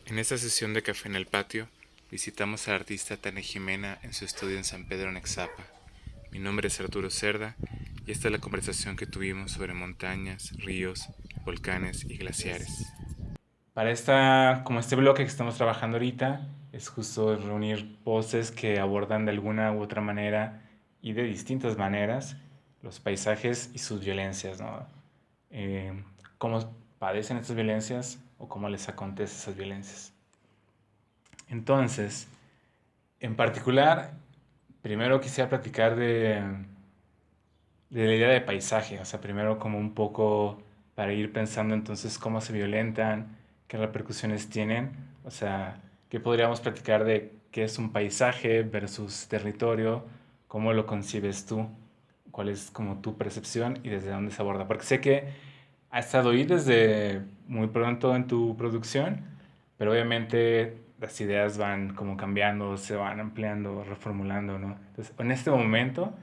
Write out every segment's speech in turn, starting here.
En esta sesión de Café en el Patio, visitamos al artista Tania Jimena en su estudio en San Pedro Nexapa. Mi nombre es Arturo Cerda y esta es la conversación que tuvimos sobre montañas, ríos, volcanes y glaciares. Para como este bloque que estamos trabajando ahorita, es justo reunir voces que abordan de alguna u otra manera y de distintas maneras los paisajes y sus violencias, ¿no? Eh, Cómo padecen estas violencias o cómo les acontece esas violencias. Entonces, en particular, primero quisiera platicar de la idea de paisaje, o sea, primero como un poco para ir pensando entonces cómo se violentan, qué repercusiones tienen, o sea, qué podríamos platicar de qué es un paisaje versus territorio, cómo lo concibes tú, cuál es como tu percepción y desde dónde se aborda, porque sé que ha estado ahí desde muy pronto en tu producción, pero obviamente las ideas van como cambiando, se van ampliando, reformulando, ¿no? Entonces, en este momento,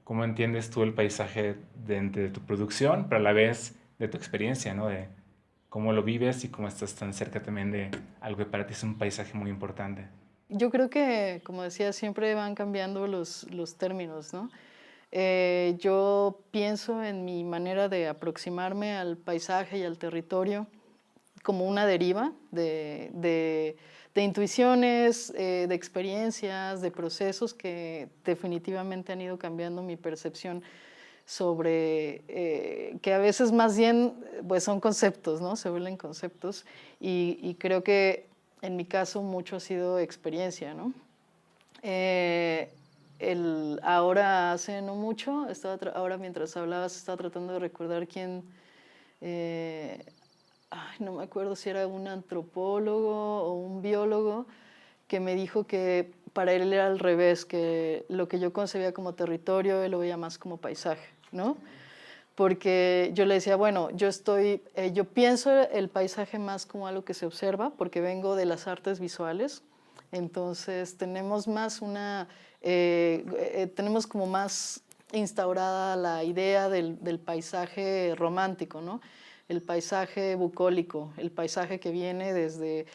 ¿cómo entiendes tú el paisaje de tu producción, pero a la vez de tu experiencia, ¿no? De cómo lo vives y cómo estás tan cerca también de algo que para ti es un paisaje muy importante. Yo creo que, como decía, siempre van cambiando los términos, ¿no? Yo pienso en mi manera de aproximarme al paisaje y al territorio como una deriva de intuiciones, de experiencias, de procesos que definitivamente han ido cambiando mi percepción sobre, que a veces más bien pues son conceptos, ¿no? Se vuelven conceptos y creo que en mi caso mucho ha sido experiencia, ¿no? Eh, ahora hace no mucho, ahora mientras hablabas estaba tratando de recordar quién, eh, ay, no me acuerdo si era un antropólogo o un biólogo que me dijo que para él era al revés, que lo que yo concebía como territorio, él lo veía más como paisaje, ¿no? Porque yo le decía, bueno, yo pienso el paisaje más como algo que se observa, porque vengo de las artes visuales, entonces tenemos como más instaurada la idea del paisaje romántico, ¿no? El paisaje bucólico, el paisaje que viene desde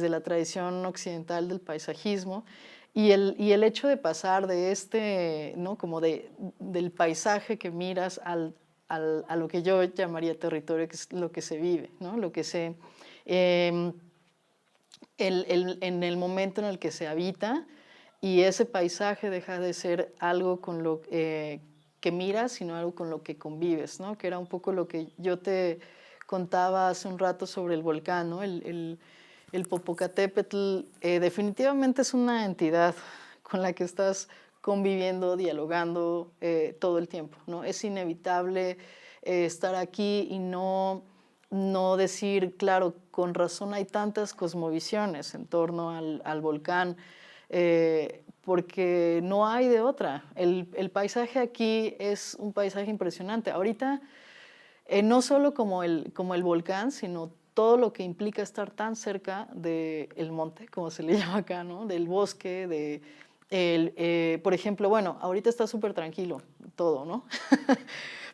la tradición occidental del paisajismo, y el hecho de pasar de ¿no? Como del paisaje que miras a lo que yo llamaría territorio, que es lo que se vive, ¿no? Eh, en el momento en el que se habita, y ese paisaje deja de ser algo con lo que miras, sino algo con lo que convives, ¿no? Que era un poco lo que yo te contaba hace un rato sobre el volcán, ¿no? El Popocatépetl definitivamente es una entidad con la que estás conviviendo, dialogando todo el tiempo, ¿no? Es inevitable estar aquí y no decir, claro, con razón hay tantas cosmovisiones en torno al volcán, porque no hay de otra. El paisaje aquí es un paisaje impresionante. Ahorita, no solo como el volcán, sino todo lo que implica estar tan cerca del monte, como se le llama acá, ¿no? Del bosque, por ejemplo, bueno, ahorita está súper tranquilo todo, ¿no?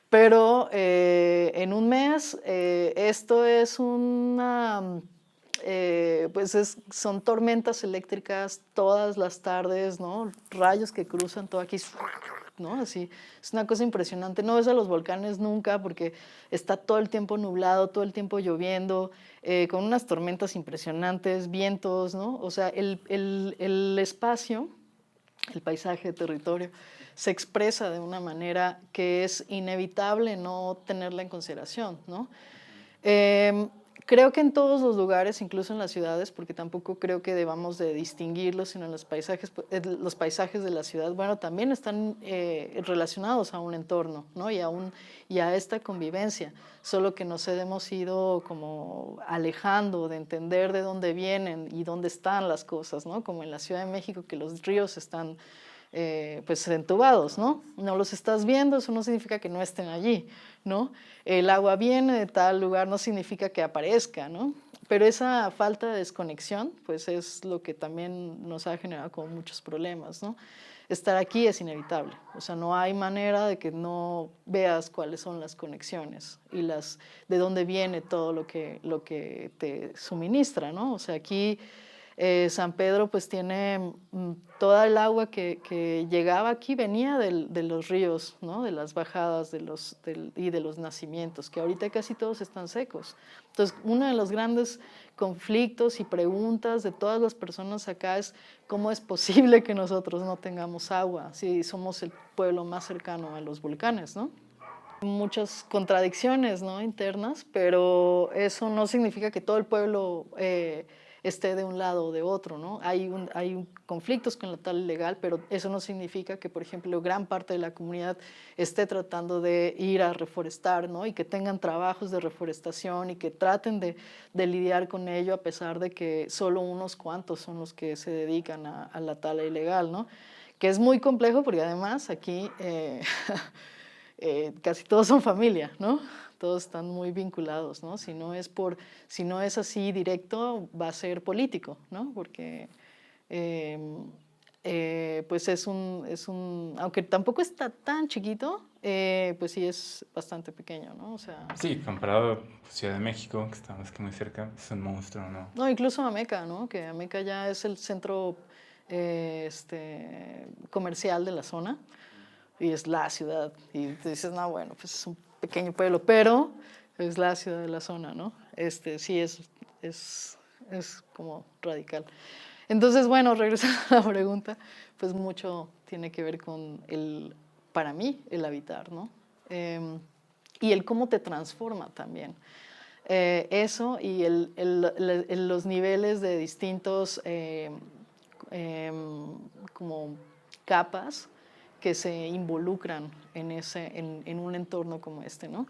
Pero en un mes esto es pues son tormentas eléctricas todas las tardes, ¿no? Rayos que cruzan todo aquí, ¿no? Así, es una cosa impresionante. No ves a los volcanes nunca porque está todo el tiempo nublado, todo el tiempo lloviendo, con unas tormentas impresionantes, vientos, ¿no? O sea, el espacio, el paisaje, el territorio, se expresa de una manera que es inevitable no tenerla en consideración, ¿no? Eh, Creo que en todos los lugares, incluso en las ciudades, porque tampoco creo que debamos de distinguirlos, sino en los paisajes de la ciudad, bueno, también están relacionados a un entorno, ¿no? Y a esta convivencia, solo que nos hemos ido como alejando de entender de dónde vienen y dónde están las cosas, ¿no? Como en la Ciudad de México, que los ríos están pues entubados, ¿no? No los estás viendo, eso no significa que no estén allí, ¿no? El agua viene de tal lugar, no significa que aparezca, ¿no? Pero esa falta de desconexión, pues es lo que también nos ha generado como muchos problemas, ¿no? estar aquí es inevitable. O sea, no hay manera de que no veas cuáles son las conexiones y de dónde viene todo lo que te suministra, ¿no? O sea, aquí San Pedro pues tiene toda el agua que llegaba aquí venía de los ríos, ¿no? De las bajadas y de los nacimientos, que ahorita casi todos están secos. Entonces, uno de los grandes conflictos y preguntas de todas las personas acá es cómo es posible que nosotros no tengamos agua si somos el pueblo más cercano a los volcanes, ¿no? Muchas contradicciones, ¿no? Internas, pero eso no significa que todo el pueblo esté de un lado o de otro, ¿no? Hay conflictos con la tala ilegal, pero eso no significa que, por ejemplo, gran parte de la comunidad esté tratando de ir a reforestar, ¿no? Y que tengan trabajos de reforestación y que traten de lidiar con ello, a pesar de que solo unos cuantos son los que se dedican a la tala ilegal, ¿no? Que es muy complejo porque además aquí casi todos son familia, ¿no? Todos están muy vinculados, ¿no? Si no es así directo, va a ser político, ¿no? Porque pues aunque tampoco está tan chiquito, pues sí es bastante pequeño, ¿no? O sea, Sí, comparado a Ciudad de México, que estamos aquí muy cerca, es un monstruo, ¿no? no, incluso Ameca, ¿no? Que Ameca ya es el centro comercial de la zona y es la ciudad. Y te dices, no, bueno, pues es un pequeño pueblo, pero es la ciudad de la zona, ¿no? Sí es como radical. Entonces, bueno, regresando a la pregunta, pues mucho tiene que ver con para mí, el habitar, ¿no? Y el cómo te transforma también. Eso y los niveles de distintos como capas que se involucran en un entorno como este, ¿no?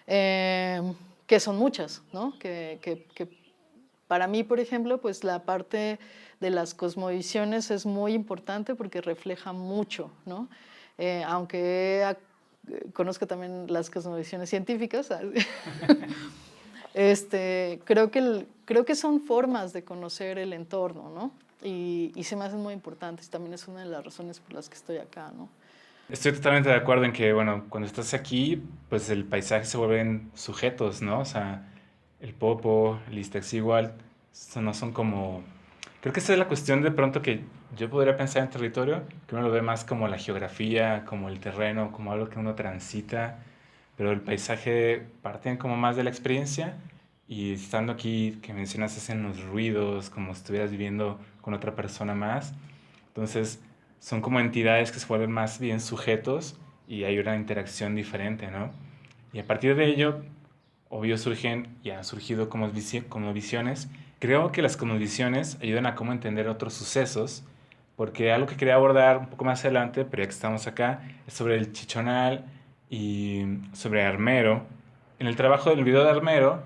Que son muchas, ¿no? Que para mí, por ejemplo, pues la parte de las cosmovisiones es muy importante porque refleja mucho, ¿no? Aunque conozco también las cosmovisiones científicas, creo que son formas de conocer el entorno, ¿no? Y se me hacen muy importantes. También es una de las razones por las que estoy acá, ¿no? Estoy totalmente de acuerdo en que, bueno, cuando estás aquí, pues el paisaje se vuelven sujetos, ¿no? O sea, el Popo, el Iztaccíhuatl, no son como... Creo que esa es la cuestión de pronto que yo podría pensar en territorio, que uno lo ve más como la geografía, como el terreno, como algo que uno transita, pero el paisaje parte como más de la experiencia y estando aquí, que mencionas, hacen los ruidos, como si estuvieras viviendo con otra persona más. Entonces, son como entidades que se vuelven más bien sujetos y hay una interacción diferente, ¿no? Y a partir de ello, obvio surgen y han surgido como visiones. Creo que las cosmovisiones ayudan a cómo entender otros sucesos, porque algo que quería abordar un poco más adelante, pero ya que estamos acá, es sobre el Chichonal y sobre Armero. En el trabajo del video de Armero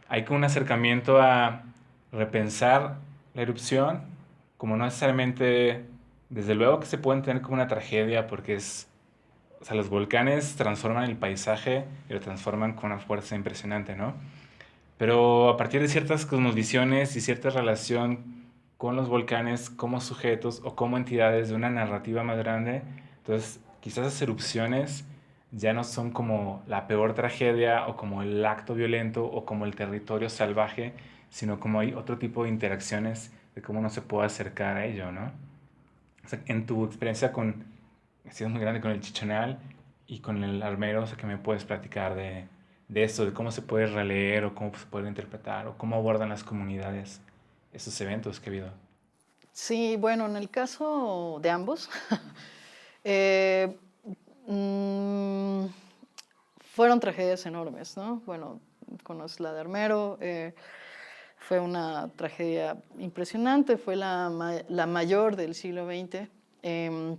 hay como un acercamiento a repensar la erupción, como no necesariamente, desde luego que se puede entender como una tragedia, porque o sea, los volcanes transforman el paisaje y lo transforman con una fuerza impresionante, ¿no? Pero a partir de ciertas cosmovisiones y cierta relación con los volcanes como sujetos o como entidades de una narrativa más grande, entonces quizás las erupciones ya no son como la peor tragedia o como el acto violento o como el territorio salvaje, sino como hay otro tipo de interacciones de cómo uno se puede acercar a ello, ¿no? O sea, en tu experiencia ha sido muy grande con el Chichonal y con el Armero, o sea, que me puedes platicar de esto, de cómo se puede releer o cómo se puede interpretar o cómo abordan las comunidades esos eventos que ha habido. Sí, bueno, en el caso de ambos, eh, mm, fueron tragedias enormes, ¿no? Bueno, conoces la de Armero, fue una tragedia impresionante, fue la mayor del siglo XX, en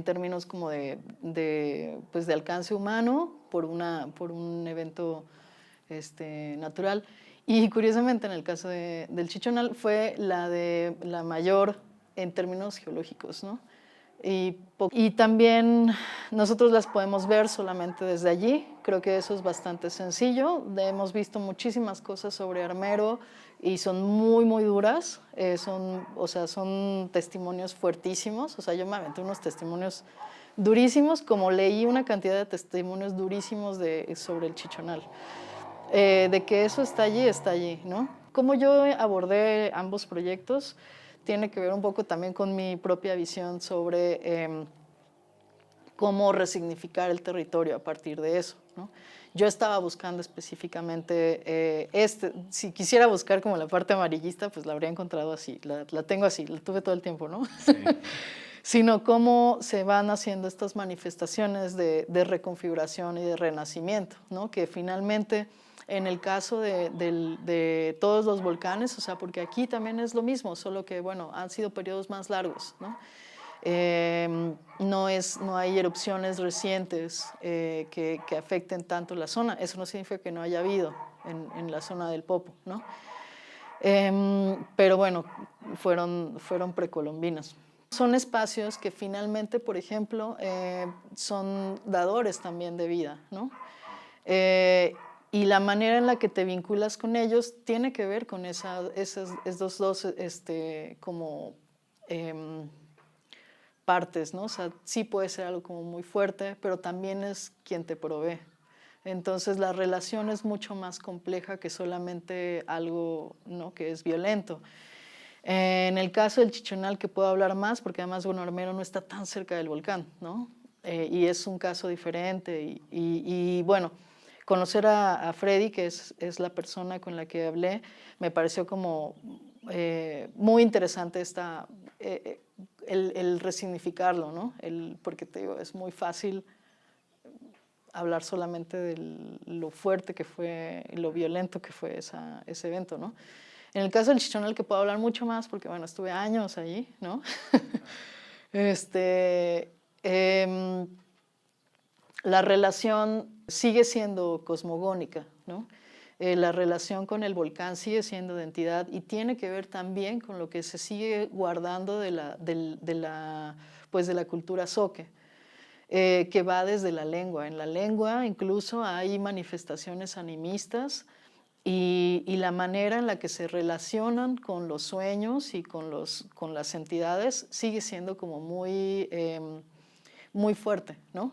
términos como pues de alcance humano por un evento natural. Y curiosamente, en el caso del Chichonal, fue la mayor en términos geológicos, ¿no? Y también nosotros las podemos ver solamente desde allí. Creo que eso es bastante sencillo. Hemos visto muchísimas cosas sobre Armero y son muy, muy duras. Son testimonios fuertísimos. O sea, yo me aventé unos testimonios durísimos, como leí una cantidad de testimonios durísimos sobre el Chichonal. De que eso está allí, ¿no? Como yo abordé ambos proyectos, tiene que ver un poco también con mi propia visión sobre cómo resignificar el territorio a partir de eso, ¿no? Yo estaba buscando específicamente, si quisiera buscar como la parte amarillista, pues la habría encontrado así, la tengo así, la tuve todo el tiempo, ¿no? Sí. Sino cómo se van haciendo estas manifestaciones de reconfiguración y de renacimiento, ¿no? Que finalmente, en el caso de todos los volcanes, o sea, porque aquí también es lo mismo, solo que, bueno, han sido periodos más largos, ¿no? No hay erupciones recientes que afecten tanto la zona. Eso no significa que no haya habido en la zona del Popo, ¿no? Pero bueno, fueron precolombinas. Son espacios que finalmente, por ejemplo, son dadores también de vida, ¿no? Y la manera en la que te vinculas con ellos tiene que ver con esos dos como partes, ¿no? O sea, sí puede ser algo como muy fuerte, pero también es quien te provee. Entonces la relación es mucho más compleja que solamente algo, ¿no?, que es violento. En el caso del Chichonal, que puedo hablar más, porque además, bueno, Armero no está tan cerca del volcán, ¿no? Y es un caso diferente. Y bueno, conocer a Freddy, que es la persona con la que hablé, me pareció como muy interesante el resignificarlo, ¿no? Porque te digo, es muy fácil hablar solamente de lo fuerte que fue, lo violento que fue ese evento, ¿no? En el caso del Chichonal, que puedo hablar mucho más, porque bueno, estuve años allí, ¿no? eh, la relación sigue siendo cosmogónica, ¿no? La relación con el volcán sigue siendo de entidad y tiene que ver también con lo que se sigue guardando de la cultura zoque, que va desde la lengua. En la lengua incluso hay manifestaciones animistas y la manera en la que se relacionan con los sueños y con las entidades sigue siendo como muy fuerte, ¿no?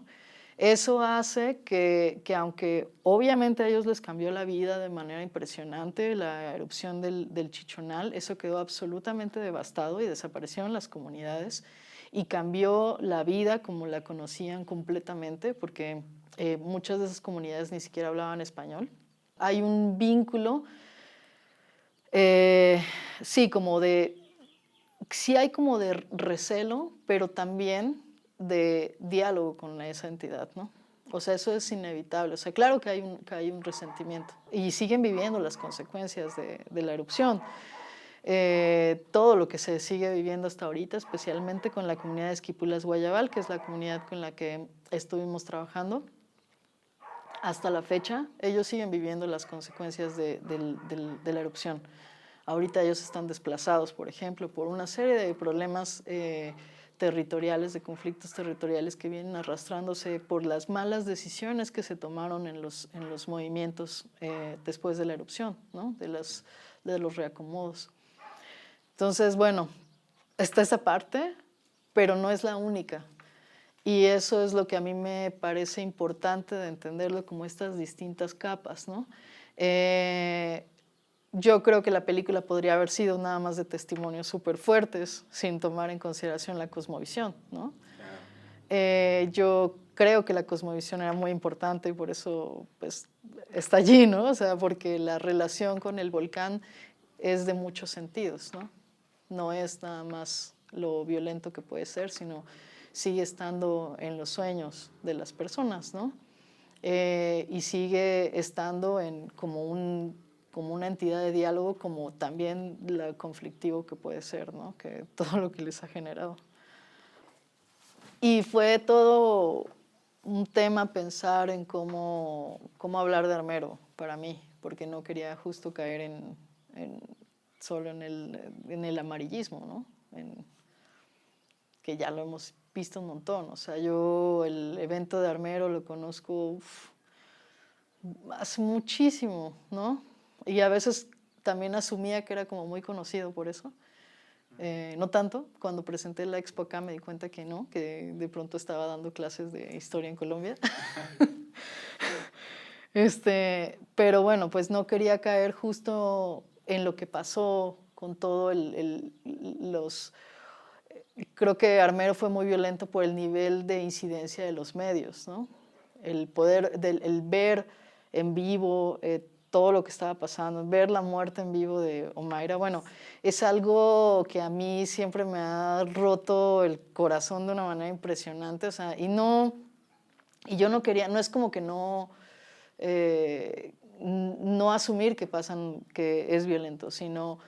Eso hace que aunque obviamente a ellos les cambió la vida de manera impresionante la erupción del Chichonal, eso quedó absolutamente devastado y desaparecieron las comunidades y cambió la vida como la conocían completamente, porque muchas de esas comunidades ni siquiera hablaban español. Hay un vínculo, sí, sí hay como de recelo, pero también de diálogo con esa entidad, ¿no? O sea, eso es inevitable. O sea, claro que hay un resentimiento y siguen viviendo las consecuencias de la erupción. Todo lo que se sigue viviendo hasta ahorita, especialmente con la comunidad de Esquipulas Guayabal, que es la comunidad con la que estuvimos trabajando. Hasta la fecha, ellos siguen viviendo las consecuencias de la erupción. Ahorita ellos están desplazados, por ejemplo, por una serie de problemas territoriales, de conflictos territoriales que vienen arrastrándose por las malas decisiones que se tomaron en los movimientos después de la erupción, ¿no? de los reacomodos. Entonces, bueno, está esa parte, pero no es la única. Y eso es lo que a mí me parece importante de entenderlo como estas distintas capas, ¿no? Yo creo que la película podría haber sido nada más de testimonios súper fuertes, sin tomar en consideración la cosmovisión, ¿no? Yo creo que la cosmovisión era muy importante y por eso pues, está allí, ¿no? O sea, porque la relación con el volcán es de muchos sentidos, ¿no? No es nada más lo violento que puede ser, sino sigue estando en los sueños de las personas, ¿no? Y sigue estando como una entidad de diálogo, como también lo conflictivo que puede ser, ¿no? Que todo lo que les ha generado. Y fue todo un tema pensar en cómo hablar de Armero para mí, porque no quería justo caer solo en el amarillismo, ¿no? Que ya lo hemos visto un montón. O sea, yo el evento de Armero lo conozco hace muchísimo, ¿no? Y a veces también asumía que era como muy conocido por eso. No tanto, cuando presenté la expo acá me di cuenta que no, que de pronto estaba dando clases de historia en Colombia. Pero bueno, pues no quería caer justo en lo que pasó con todo los... Creo que Armero fue muy violento por el nivel de incidencia de los medios, ¿no? El poder, el ver en vivo todo lo que estaba pasando, ver la muerte en vivo de Omaira, bueno, es algo que a mí siempre me ha roto el corazón de una manera impresionante, o sea, y yo no quería, no es como que no asumir que es violento, sino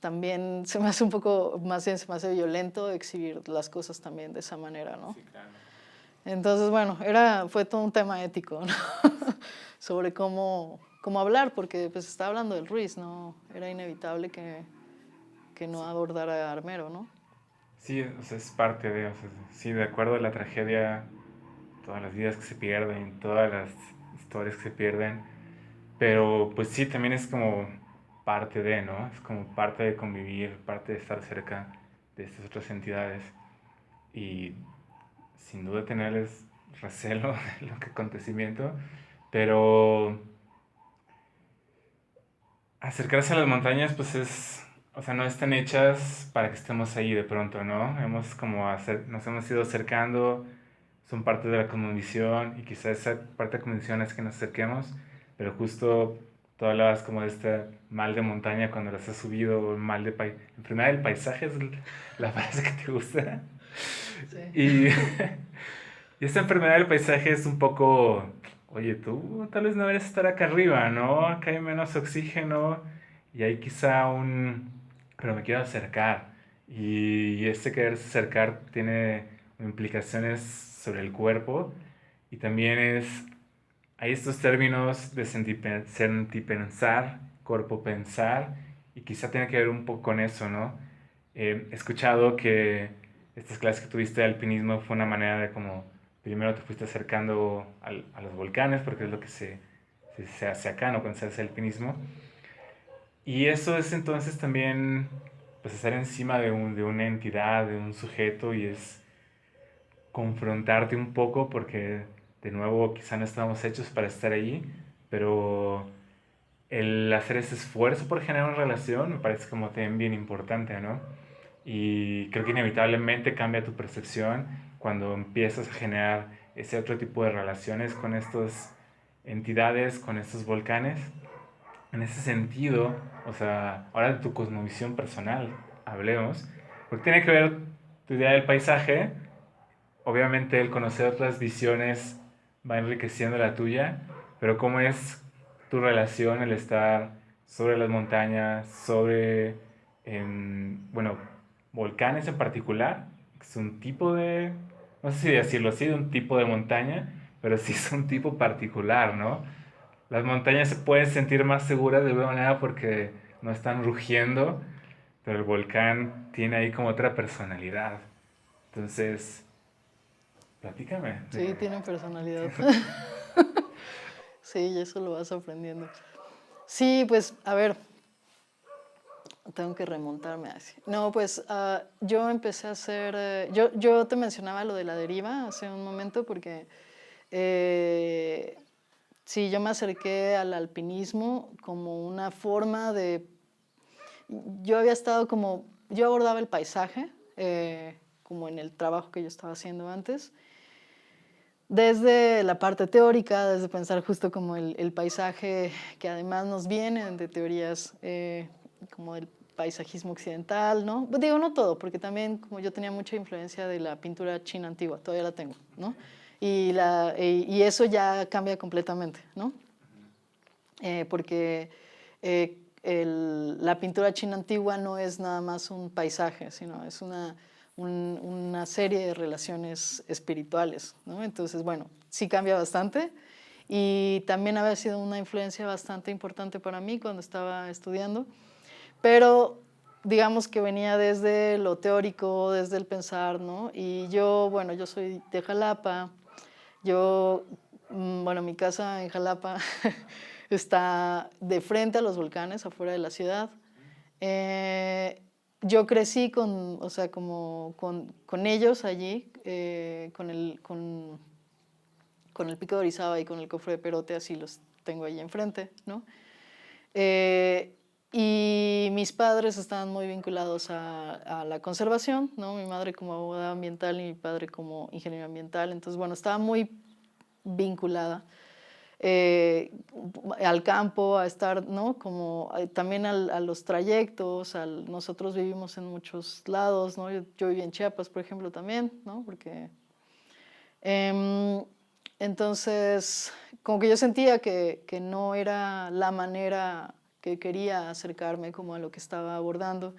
también se me hace un poco, más bien se me hace violento exhibir las cosas también de esa manera, ¿no? Sí, claro. Entonces, bueno, fue todo un tema ético, ¿no? Sobre cómo hablar, porque pues estaba hablando del Ruiz, ¿no? Era inevitable que no abordara a Armero, ¿no? Sí, o sea, es parte de, o sea, sí, de acuerdo a la tragedia, todas las vidas que se pierden, todas las historias que se pierden, pero pues sí, también es como parte de, ¿no? Es como parte de convivir, parte de estar cerca de estas otras entidades y sin duda tenerles recelo de lo que acontecimiento, pero acercarse a las montañas pues es, o sea, no están hechas para que estemos ahí de pronto, ¿no? Nos hemos ido acercando, son parte de la cosmovisión y quizás esa parte de la cosmovisión es que nos acerquemos, pero justo tú hablabas como de este mal de montaña cuando las has subido, enfermedad del paisaje es la frase que te gusta. Sí. Y, y esta enfermedad del paisaje es un poco, oye, tú tal vez no deberías estar acá arriba, ¿no? Acá hay menos oxígeno y hay quizá pero me quiero acercar. Y este quererse acercar tiene implicaciones sobre el cuerpo y también hay estos términos de sentipensar, cuerpo pensar y quizá tiene que ver un poco con eso, ¿no? He escuchado que estas clases que tuviste de alpinismo fue una manera de como, primero te fuiste acercando a los volcanes, porque es lo que se hace acá, ¿no? Cuando se hace alpinismo. Y eso es entonces también, pues, estar encima de una entidad, de un sujeto, y es confrontarte un poco, porque, de nuevo, quizá no estamos hechos para estar allí, pero el hacer ese esfuerzo por generar una relación me parece como también bien importante, ¿no? Y creo que inevitablemente cambia tu percepción cuando empiezas a generar ese otro tipo de relaciones con estas entidades, con estos volcanes. En ese sentido, o sea, ahora de tu cosmovisión personal, hablemos, porque tiene que ver tu idea del paisaje, obviamente el conocer otras visiones va enriqueciendo la tuya, pero ¿cómo es tu relación, el estar sobre las montañas, bueno, volcanes en particular? Es un tipo de, no sé si decirlo así, de un tipo de montaña, pero sí es un tipo particular, ¿no? Las montañas se pueden sentir más seguras de alguna manera porque no están rugiendo, pero el volcán tiene ahí como otra personalidad. Entonces, platícame. Sí, tienen personalidad. Sí, y eso lo vas aprendiendo. Sí, pues, a ver, tengo que remontarme así. No, pues yo empecé a hacer, yo te mencionaba lo de la deriva hace un momento porque sí, yo me acerqué al alpinismo como una forma de, yo había estado como, yo abordaba el paisaje, como en el trabajo que yo estaba haciendo antes, desde la parte teórica, desde pensar justo como el paisaje que además nos vienen de teorías como el paisajismo occidental, ¿no? Pues digo, no todo, porque también como yo tenía mucha influencia de la pintura china antigua, todavía la tengo, ¿no? Y eso ya cambia completamente, ¿no? Porque la pintura china antigua no es nada más un paisaje, sino es una serie de relaciones espirituales, ¿no? Entonces, bueno, sí cambia bastante y también había sido una influencia bastante importante para mí cuando estaba estudiando, pero digamos que venía desde lo teórico, desde el pensar, ¿no? Y yo, bueno, yo soy de Jalapa, yo, bueno, mi casa en Jalapa está de frente a los volcanes, afuera de la ciudad. Yo crecí con, o sea, como con ellos allí, con el Pico de Orizaba y con el Cofre de Perote, así los tengo allí enfrente, ¿no? Y mis padres estaban muy vinculados a la conservación, ¿no? Mi madre como abogada ambiental y mi padre como ingeniero ambiental. Entonces, bueno, estaba muy vinculada al campo, a estar, ¿no? Como también a los trayectos. Nosotros vivimos en muchos lados, ¿no? Yo viví en Chiapas, por ejemplo, también, ¿no? Porque entonces, como que yo sentía que no era la manera que quería acercarme como a lo que estaba abordando.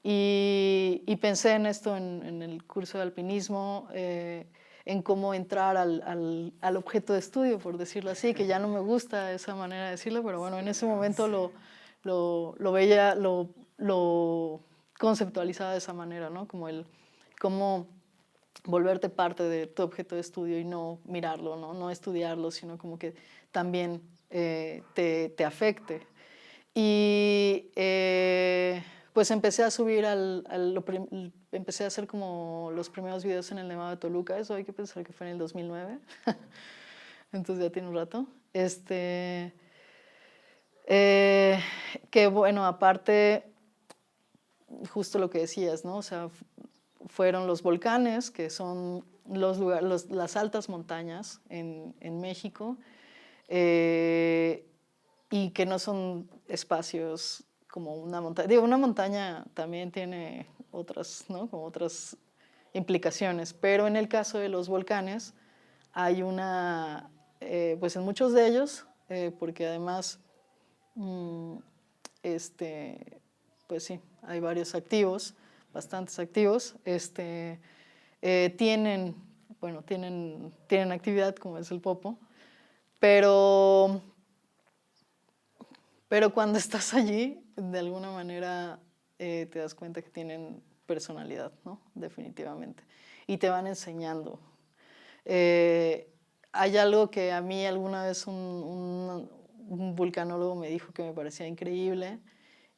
Y pensé en esto en el curso de alpinismo, en cómo entrar al objeto de estudio, por decirlo así, que ya no me gusta esa manera de decirlo, pero bueno, en ese momento lo veía, lo conceptualizaba de esa manera, ¿no? Como cómo volverte parte de tu objeto de estudio y no mirarlo, no estudiarlo, sino como que también te afecte. Y pues empecé a subir empecé a hacer como los primeros videos en el Nevado de Toluca. Eso hay que pensar que fue en el 2009. Entonces ya tiene un rato. Que bueno, aparte, justo lo que decías, ¿no? O sea, fueron los volcanes, que son las altas montañas en México, y que no son espacios como una montaña. Digo, una montaña también tiene otras, ¿no? Como otras implicaciones, pero en el caso de los volcanes hay pues en muchos de ellos, porque además, mm, pues sí, hay varios activos, bastantes activos, tienen, bueno, tienen actividad como es el Popo, pero cuando estás allí, de alguna manera te das cuenta que tienen personalidad, ¿no? Definitivamente. Y te van enseñando. Hay algo que a mí alguna vez un vulcanólogo me dijo que me parecía increíble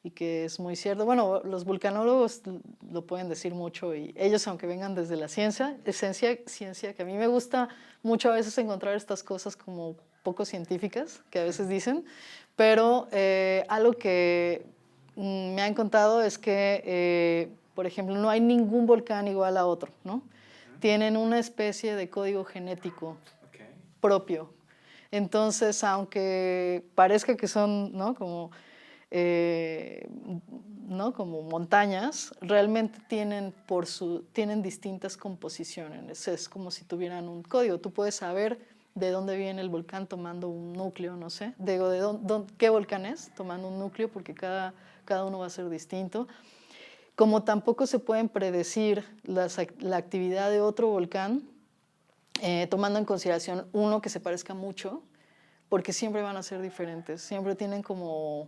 y que es muy cierto. Bueno, los vulcanólogos lo pueden decir mucho y ellos, aunque vengan desde la ciencia, ciencia que a mí me gusta mucho a veces encontrar estas cosas como poco científicas, que a veces dicen, pero algo que me han contado es que, por ejemplo, no hay ningún volcán igual a otro, ¿no? Tienen una especie de código genético propio. Entonces, aunque parezca que son, ¿no? ¿No? Como montañas, realmente tienen distintas composiciones. Es como si tuvieran un código. Tú puedes saber de dónde viene el volcán tomando un núcleo, no sé. Digo, qué volcán es tomando un núcleo, porque cada uno va a ser distinto. Como tampoco se pueden predecir la actividad de otro volcán, tomando en consideración uno que se parezca mucho, porque siempre van a ser diferentes, siempre tienen como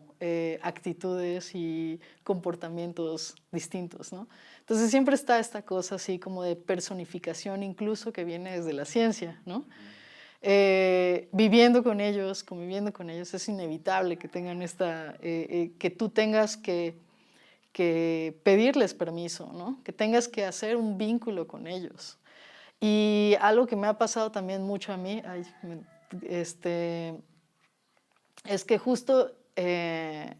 actitudes y comportamientos distintos, ¿no? Entonces siempre está esta cosa así como de personificación, incluso que viene desde la ciencia, ¿no? Viviendo con ellos, conviviendo con ellos, es inevitable que tengan que tú tengas que pedirles permiso, ¿no? Que tengas que hacer un vínculo con ellos. Y algo que me ha pasado también mucho a mí, es que justo el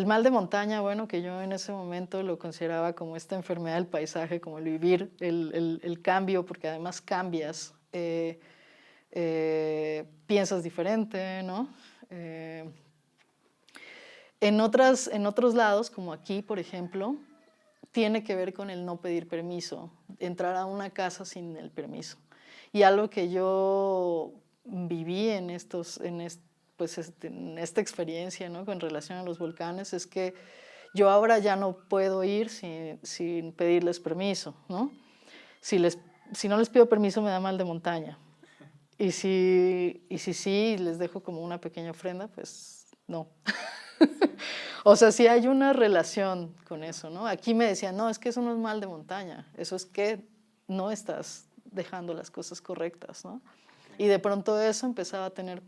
mal de montaña, bueno, que yo en ese momento lo consideraba como esta enfermedad del paisaje, como el vivir, el cambio, porque además cambias, piensas diferente, ¿no? En otros lados, como aquí, por ejemplo, tiene que ver con el no pedir permiso, entrar a una casa sin el permiso. Y algo que yo viví en esta experiencia, ¿no? Con relación a los volcanes, es que yo ahora ya no puedo ir sin pedirles permiso, ¿no? Si no les pido permiso, me da mal de montaña. Y si sí les dejo como una pequeña ofrenda, pues no. O sea, sí hay una relación con eso, ¿no? Aquí me decían, no, es que eso no es mal de montaña, eso es que no estás dejando las cosas correctas, ¿no? Y de pronto eso empezaba a tener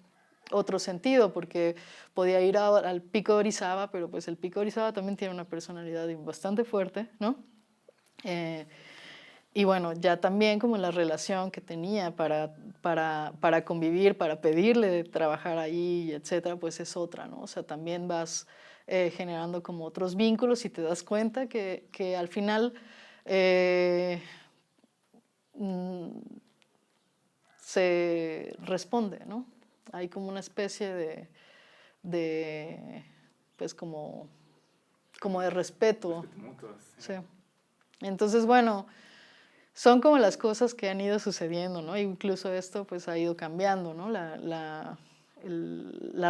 otro sentido, porque podía ir al Pico de Orizaba, pero pues el Pico de Orizaba también tiene una personalidad bastante fuerte, ¿no? Y bueno, ya también como la relación que tenía para convivir, para pedirle de trabajar ahí, etcétera, pues es otra, ¿no? O sea, también vas generando como otros vínculos y te das cuenta que al final mm, se responde, ¿no? Hay como una especie de pues como de respeto. Respeto mutuo, sí. Sí. Entonces, bueno, son como las cosas que han ido sucediendo, ¿no? Incluso esto pues ha ido cambiando, ¿no? La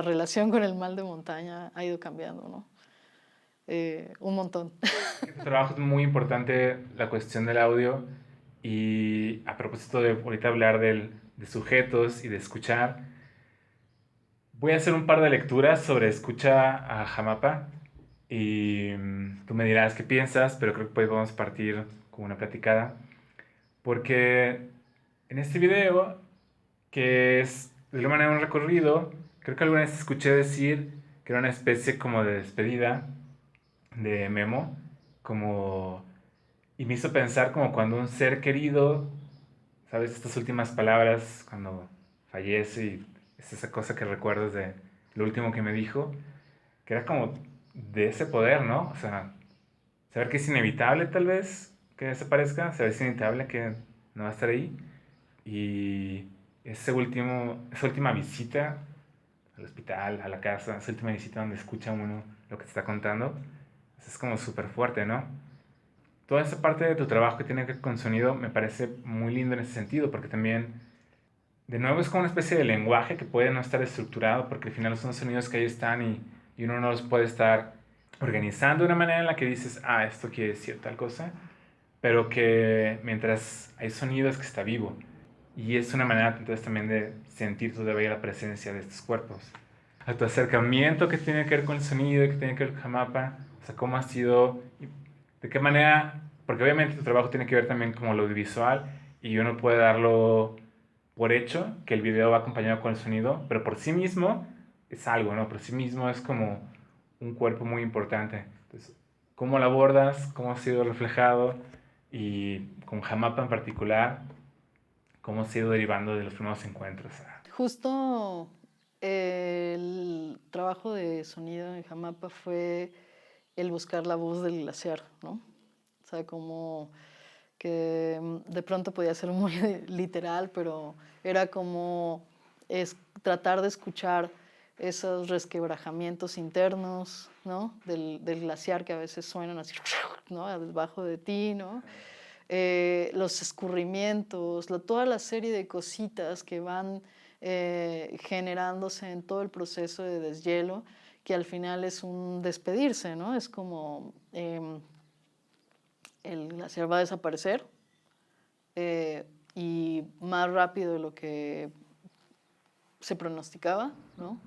relación con el mal de montaña ha ido cambiando, ¿no? Un montón. En tu trabajo es muy importante la cuestión del audio y a propósito de ahorita hablar de sujetos y de escuchar, voy a hacer un par de lecturas sobre escucha a Jamapa y tú me dirás qué piensas, pero creo que pues vamos a partir con una platicada. Porque en este video, que es de alguna manera un recorrido, creo que alguna vez escuché decir que era una especie como de despedida de Memo, como... Y me hizo pensar como cuando un ser querido, ¿sabes? Estas últimas palabras, cuando fallece y es esa cosa que recuerdas de lo último que me dijo, que era como de ese poder, ¿no? O sea, saber que es inevitable tal vez que desaparezca, saber que es inevitable que no va a estar ahí. Y esa última visita al hospital, a la casa, esa última visita donde escucha uno lo que te está contando, pues es como súper fuerte, ¿no? Toda esa parte de tu trabajo que tiene que ver con sonido me parece muy lindo en ese sentido, porque también, de nuevo, es como una especie de lenguaje que puede no estar estructurado, porque al final son sonidos que ahí están y uno no los puede estar organizando de una manera en la que dices, ah, esto quiere decir tal cosa, pero que mientras hay sonidos que está vivo. Y es una manera entonces también de sentir todavía la presencia de estos cuerpos. A tu acercamiento que tiene que ver con el sonido, que tiene que ver con Jamapa, o sea, cómo ha sido, de qué manera, porque obviamente tu trabajo tiene que ver también con lo audiovisual y uno puede darlo por hecho, que el video va acompañado con el sonido, pero por sí mismo es algo, ¿no? Por sí mismo es como un cuerpo muy importante. Entonces, ¿cómo lo abordas? ¿Cómo ha sido reflejado? Y con Jamapa en particular, ¿cómo se ha ido derivando de los primeros encuentros? Justo el trabajo de sonido en Jamapa fue el buscar la voz del glaciar, ¿no? O sea, como que de pronto podía ser muy literal, pero era como tratar de escuchar esos resquebrajamientos internos, ¿no? Del glaciar que a veces suenan así, ¿no? Debajo de ti, ¿no? Los escurrimientos, toda la serie de cositas que van generándose en todo el proceso de deshielo, que al final es un despedirse, ¿no? Es como el glaciar va a desaparecer y más rápido de lo que se pronosticaba, ¿no?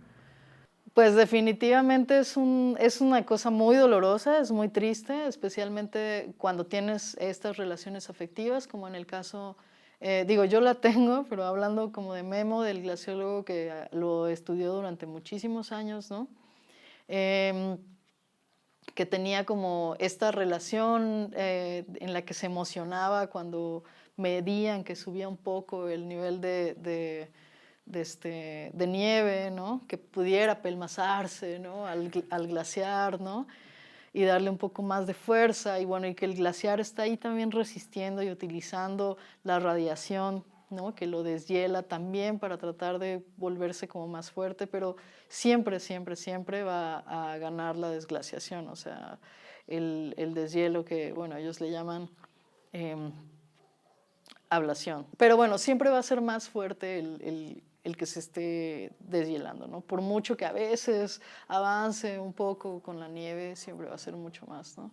Pues definitivamente es una cosa muy dolorosa, es muy triste, especialmente cuando tienes estas relaciones afectivas, como en el caso, digo, yo la tengo, pero hablando como de Memo, del glaciólogo que lo estudió durante muchísimos años, ¿no? Que tenía como esta relación en la que se emocionaba cuando medían que subía un poco el nivel de nieve, ¿no? Que pudiera apelmazarse, ¿no? al glaciar, ¿no? Y darle un poco más de fuerza, y bueno, y que el glaciar está ahí también resistiendo y utilizando la radiación, ¿no? Que lo deshiela también para tratar de volverse como más fuerte, pero siempre, siempre, siempre va a ganar la desglaciación, o sea, el deshielo que, bueno, ellos le llaman ablación. Pero bueno, siempre va a ser más fuerte el que se esté deshielando, ¿no? Por mucho que a veces avance un poco con la nieve, siempre va a ser mucho más, ¿no?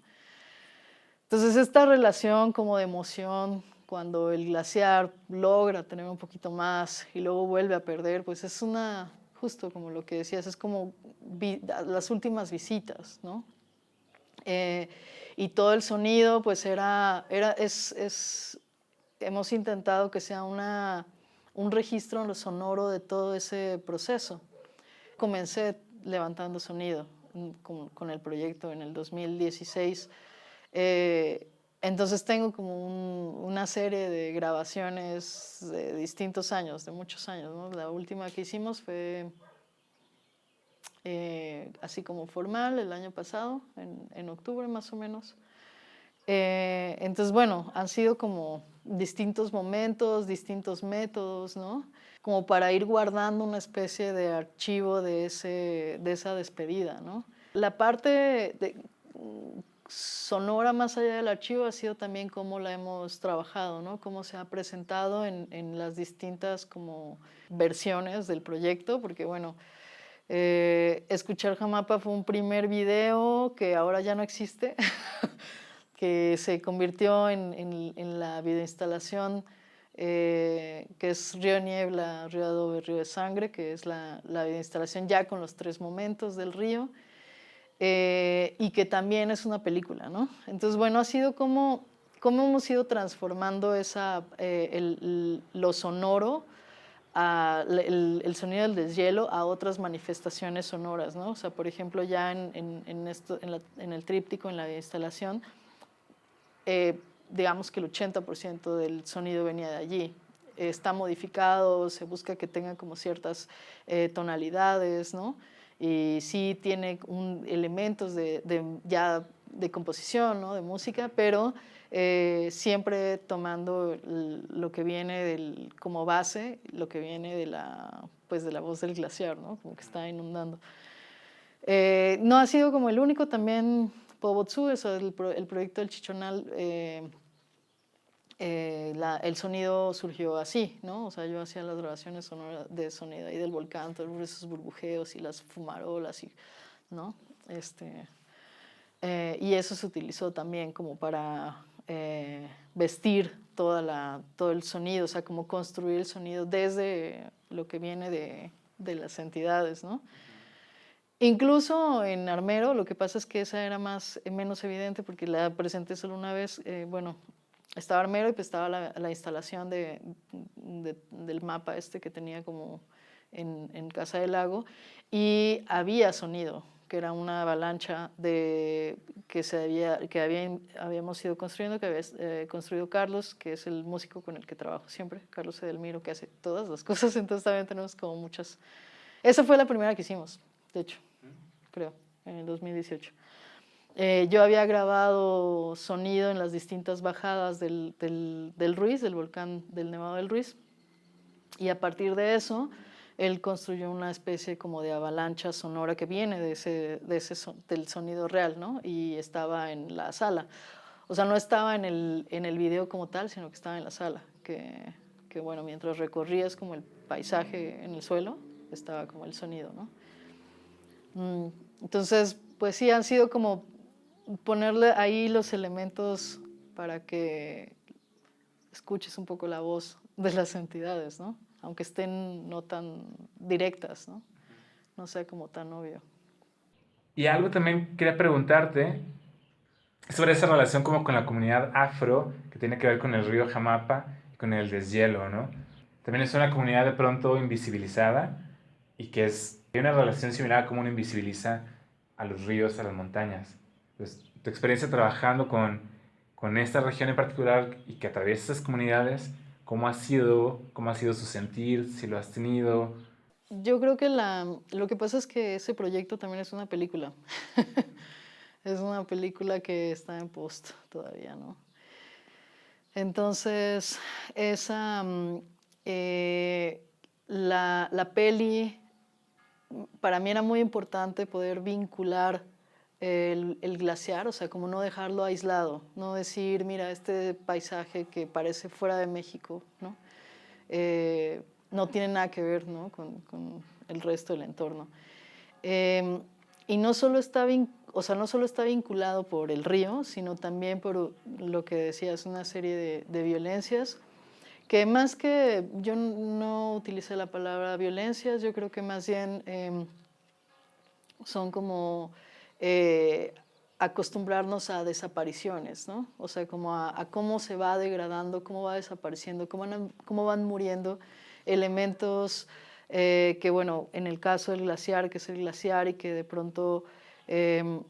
Entonces, esta relación como de emoción, cuando el glaciar logra tener un poquito más y luego vuelve a perder, pues es una justo como lo que decías, es como las últimas visitas, ¿no? Y todo el sonido, pues hemos intentado que sea un registro sonoro de todo ese proceso. Comencé levantando sonido con el proyecto en el 2016. Entonces tengo como una serie de grabaciones de distintos años, de muchos años, ¿no? La última que hicimos fue así como formal el año pasado, en octubre más o menos. Entonces, bueno, han sido como distintos momentos, distintos métodos, ¿no? Como para ir guardando una especie de archivo de esa despedida, ¿no? La parte sonora más allá del archivo ha sido también cómo la hemos trabajado, ¿no? Cómo se ha presentado en las distintas como versiones del proyecto, porque bueno, Escuchar Jamapa fue un primer video que ahora ya no existe, que se convirtió en la videoinstalación que es Río de Niebla, Río de Adobe, Río de Sangre, que es la videoinstalación ya con los 3 momentos del río, y que también es una película, ¿no? Entonces, bueno, ha sido como hemos ido transformando lo sonoro, el sonido del deshielo a otras manifestaciones sonoras, ¿no? O sea, por ejemplo, ya en el tríptico, en la instalación, digamos que el 80% del sonido venía de allí. Está modificado, se busca que tenga como ciertas tonalidades, ¿no? Y sí tiene elementos ya de composición, ¿no? De música, pero siempre tomando lo que viene como base, lo que viene pues de la voz del glaciar, ¿no? Como que está inundando. No ha sido como el único, también Pobotsu, el proyecto del Chichonal, el sonido surgió así, ¿no? O sea, yo hacía las grabaciones de sonido ahí del volcán, todos esos burbujeos y las fumarolas, ¿no? Y eso se utilizó también como para vestir todo el sonido, o sea, como construir el sonido desde lo que viene de las entidades, ¿no? Incluso en Armero, lo que pasa es que esa era menos evidente porque la presenté solo una vez. Bueno, estaba Armero y pues estaba la instalación del mapa que tenía como en Casa del Lago, y había sonido, que era una avalancha que habíamos ido construyendo, que había construido Carlos, que es el músico con el que trabajo siempre, Carlos Edelmiro, que hace todas las cosas, entonces también tenemos como muchas. Esa fue la primera que hicimos, de hecho, creo, en el 2018. Yo había grabado sonido en las distintas bajadas del Ruiz, del volcán del Nevado del Ruiz, y a partir de eso él construyó una especie como de avalancha sonora que viene del sonido real, ¿no? Y estaba en la sala. O sea, no estaba en el video como tal, sino que estaba en la sala, que bueno, mientras recorrías como el paisaje en el suelo, estaba como el sonido, ¿no? Entonces, pues sí, han sido como ponerle ahí los elementos para que escuches un poco la voz de las entidades, ¿no? Aunque estén no tan directas, ¿no? No sea como tan obvio. Y algo también quería preguntarte sobre esa relación como con la comunidad afro, que tiene que ver con el río Jamapa y con el deshielo, ¿no? También es una comunidad de pronto invisibilizada y que hay una relación similar a cómo uno invisibiliza a los ríos, a las montañas. Entonces, tu experiencia trabajando con esta región en particular y que atraviesa esas comunidades, ¿cómo ha sido su sentir? Si lo has tenido. Yo creo que lo que pasa es que ese proyecto también es una película. Es una película que está en post todavía, ¿no? Entonces, la peli, para mí era muy importante poder vincular el glaciar, o sea, como no dejarlo aislado, no decir, mira, este paisaje que parece fuera de México, ¿no? No tiene nada que ver, ¿no? con el resto del entorno. Y no solo está vinculado por el río, sino también por lo que decías, una serie de violencias que más que yo no utilicé la palabra violencias, yo creo que más bien son como eh, acostumbrarnos a desapariciones, ¿no? O sea, como a cómo se va degradando, cómo va desapareciendo, cómo van muriendo elementos que, bueno, en el caso del glaciar, que es el glaciar y que de pronto em,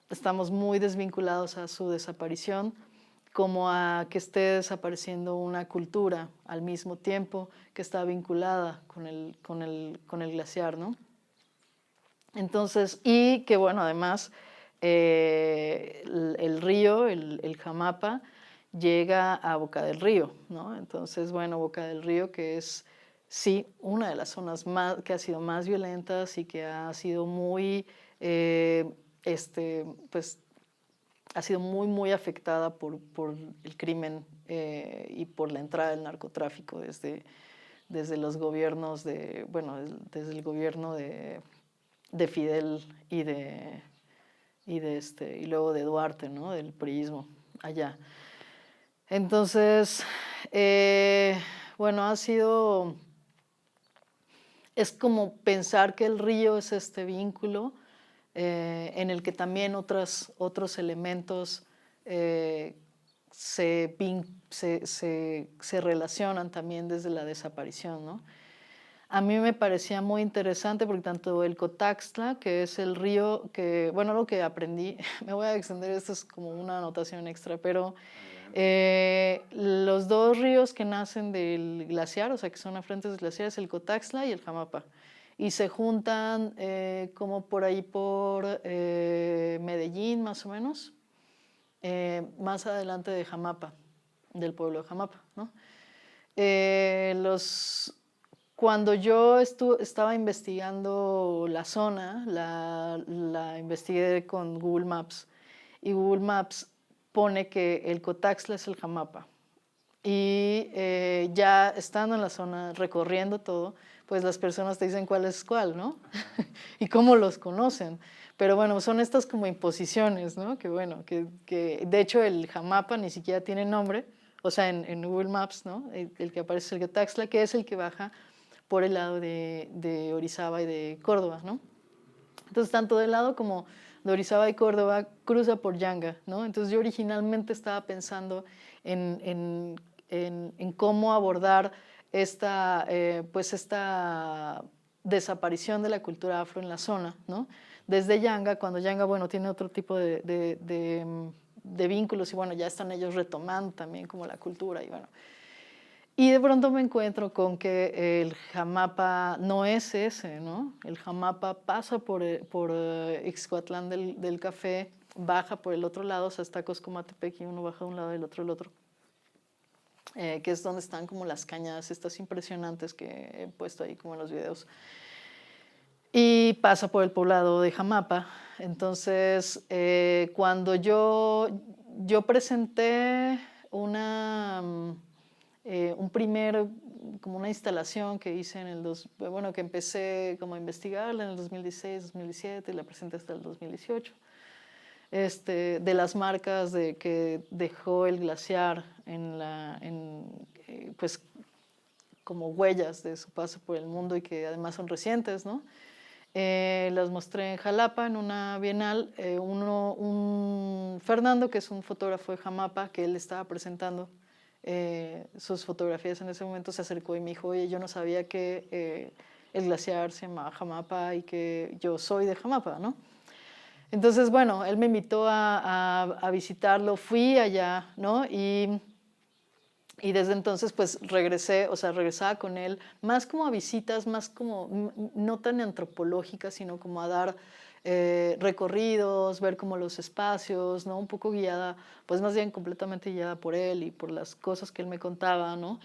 estamos muy desvinculados a su desaparición, como a que esté desapareciendo una cultura al mismo tiempo que está vinculada con el glaciar, ¿no? Entonces, y que bueno, además, el río, el Jamapa, llega a Boca del Río, ¿no? Entonces, bueno, Boca del Río, que es, sí, una de las zonas más, que ha sido más violentas y que ha sido muy, pues, ha sido muy, muy afectada por el crimen y por la entrada del narcotráfico desde los gobiernos de, bueno, desde el gobierno de Fidel y luego de Duarte, ¿no? Del priismo allá. Entonces, bueno, es como pensar que el río es este vínculo en el que también otros elementos se relacionan también desde la desaparición, ¿no? A mí me parecía muy interesante porque tanto el Cotaxtla, que es el río que, bueno, lo que aprendí, me voy a extender, esto es como una anotación extra, pero los dos ríos que nacen del glaciar, o sea, que son afluentes del glaciar, es el Cotaxtla y el Jamapa. Y se juntan como por ahí por Medellín, más o menos, más adelante de Jamapa, del pueblo de Jamapa, ¿no? Cuando yo estaba investigando la zona, la investigué con Google Maps y Google Maps pone que el Cotaxtla es el Jamapa. Y ya estando en la zona, recorriendo todo, pues las personas te dicen cuál es cuál, ¿no? Y cómo los conocen. Pero bueno, son estas como imposiciones, ¿no? Que bueno, que de hecho el Jamapa ni siquiera tiene nombre, o sea, en Google Maps, ¿no? El que aparece es el Cotaxtla, que es el que baja por el lado de Orizaba y de Córdoba, ¿no? Entonces, tanto del lado como de Orizaba y Córdoba cruza por Yanga, ¿no? Entonces, yo originalmente estaba pensando en cómo abordar pues esta desaparición de la cultura afro en la zona, ¿no? Desde Yanga, cuando Yanga, bueno, tiene otro tipo de vínculos y bueno, ya están ellos retomando también como la cultura y bueno, y de pronto me encuentro con que el Jamapa no es ese, ¿no? El Jamapa pasa por Ixcuatlán del Café, baja por el otro lado, o sea, está Coscomatepec y uno baja de un lado y el otro del otro, que es donde están como las cañadas estas impresionantes que he puesto ahí como en los videos. Y pasa por el poblado de Jamapa. Entonces, cuando yo presenté como una instalación que hice bueno, que empecé como a investigarla en el 2016, 2017 y la presenté hasta el 2018, de las marcas que dejó el glaciar pues como huellas de su paso por el mundo y que además son recientes, ¿no? Las mostré en Jalapa en una bienal. Fernando, que es un fotógrafo de Jamapa, que él estaba presentando sus fotografías en ese momento, se acercó y me dijo, oye, yo no sabía que el glaciar se llama Jamapa y que yo soy de Jamapa, ¿no? Entonces, bueno, él me invitó a visitarlo, fui allá, ¿no? Y desde entonces, pues regresaba con él, más como a visitas, más como, no tan antropológicas, sino como a dar recorridos, ver como los espacios, ¿no? Un poco guiada, pues más bien completamente guiada por él y por las cosas que él me contaba, ¿no?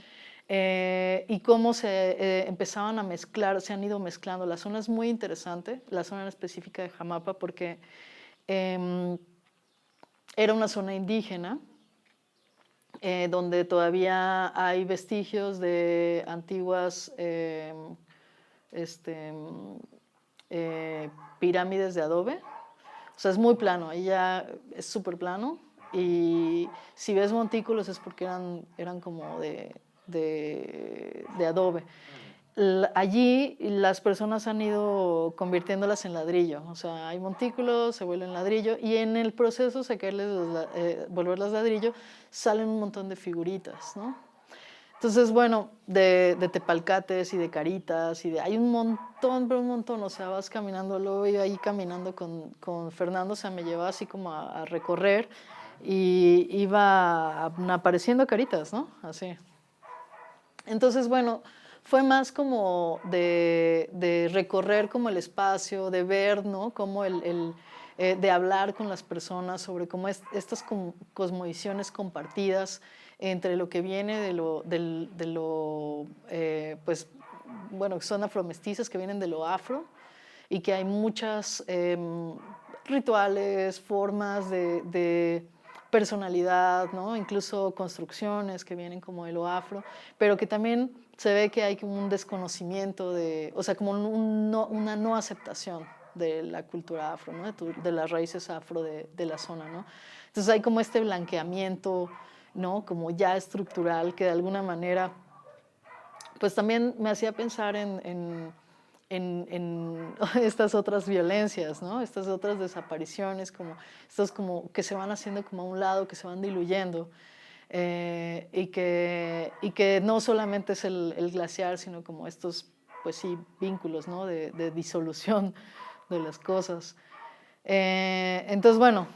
Y cómo se empezaban a mezclar, se han ido mezclando. La zona es muy interesante, la zona en específica de Jamapa, porque era una zona indígena, donde todavía hay vestigios de antiguas pirámides de adobe. O sea, es muy plano, ahí ya es súper plano. Y si ves montículos es porque eran como de adobe. Allí las personas han ido convirtiéndolas en ladrillo, o sea, hay montículos, se vuelven ladrillo, y en el proceso de volverlas ladrillo salen un montón de figuritas, ¿no? Entonces, bueno, de tepalcates y de caritas, hay un montón, pero un montón, o sea, vas caminando, luego iba ahí caminando con Fernando, o sea, me llevaba así como a recorrer, y iba apareciendo caritas, ¿no? Así. Entonces, bueno, fue más como de recorrer como el espacio, de ver, ¿no? Como de hablar con las personas sobre cómo estas cosmovisiones compartidas entre lo que viene pues, bueno, que son afromestizas, que vienen de lo afro, y que hay muchas rituales, formas de personalidad, ¿no? Incluso construcciones que vienen como de lo afro, pero que también se ve que hay como un desconocimiento o sea, como una no aceptación de la cultura afro, ¿no? De las raíces afro de la zona, ¿no? Entonces hay como este blanqueamiento, ¿no? Como ya estructural, que de alguna manera, pues también me hacía pensar en estas otras violencias, ¿no? Estas otras desapariciones, estos como que se van haciendo como a un lado, que se van diluyendo, y que no solamente es el glaciar, sino como estos, pues sí, vínculos, ¿no? De disolución de las cosas. Entonces, bueno,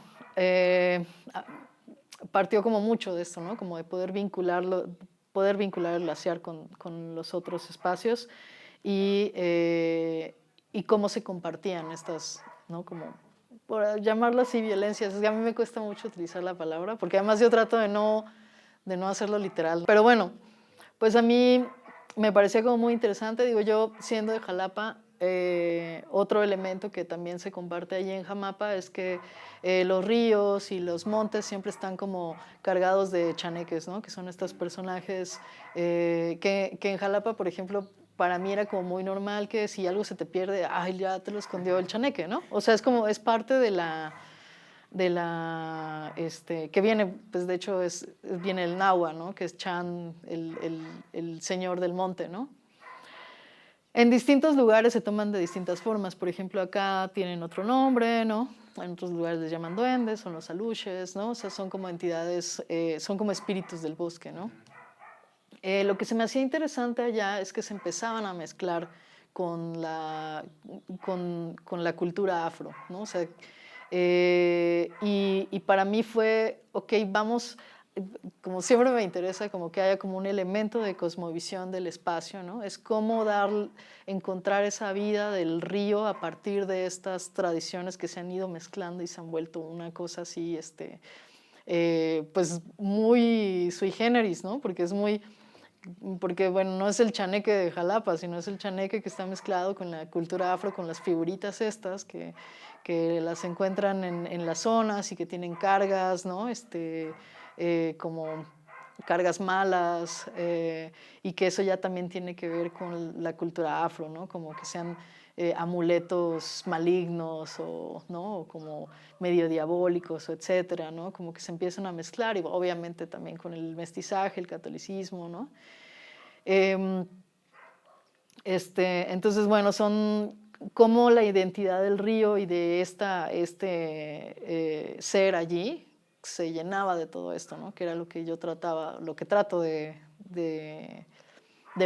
partió como mucho de esto, ¿no? Como de poder vincular el glaciar con los otros espacios, y cómo se compartían estas, ¿no? Como, por llamarlo así, violencias. Es que a mí me cuesta mucho utilizar la palabra, porque además yo trato de no hacerlo literal. Pero bueno, pues a mí me parecía como muy interesante, digo yo, siendo de Jalapa, otro elemento que también se comparte allí en Jamapa es que los ríos y los montes siempre están como cargados de chaneques, ¿no? Que son estos personajes que en Jalapa, por ejemplo, para mí era como muy normal que si algo se te pierde, ay, ya te lo escondió el chaneque, ¿no? O sea, es parte que viene, pues de hecho viene el Nahua, ¿no? Que es Chan, el señor del monte, ¿no? En distintos lugares se toman de distintas formas. Por ejemplo, acá tienen otro nombre, ¿no? En otros lugares les llaman duendes, son los aluches, ¿no? O sea, son como entidades, son como espíritus del bosque, ¿no? Lo que se me hacía interesante allá es que se empezaban a mezclar con la cultura afro, ¿no? O sea, y para mí fue, ok, vamos, como siempre me interesa, como que haya como un elemento de cosmovisión del espacio, ¿no? Es cómo encontrar esa vida del río a partir de estas tradiciones que se han ido mezclando y se han vuelto una cosa así, pues muy sui generis, ¿no? Porque bueno, no es el chaneque de Jalapa, sino es el chaneque que está mezclado con la cultura afro, con las figuritas estas que las encuentran en las zonas y que tienen cargas, ¿no? Como cargas malas, y que eso ya también tiene que ver con la cultura afro, ¿no? Como que sean amuletos malignos ¿no? O como medio diabólicos, o etcétera, ¿no? Como que se empiezan a mezclar, y obviamente también con el mestizaje, el catolicismo, ¿no? Entonces, bueno, son como la identidad del río y de ser allí se llenaba de todo esto, ¿no? Que era lo que yo lo que trato de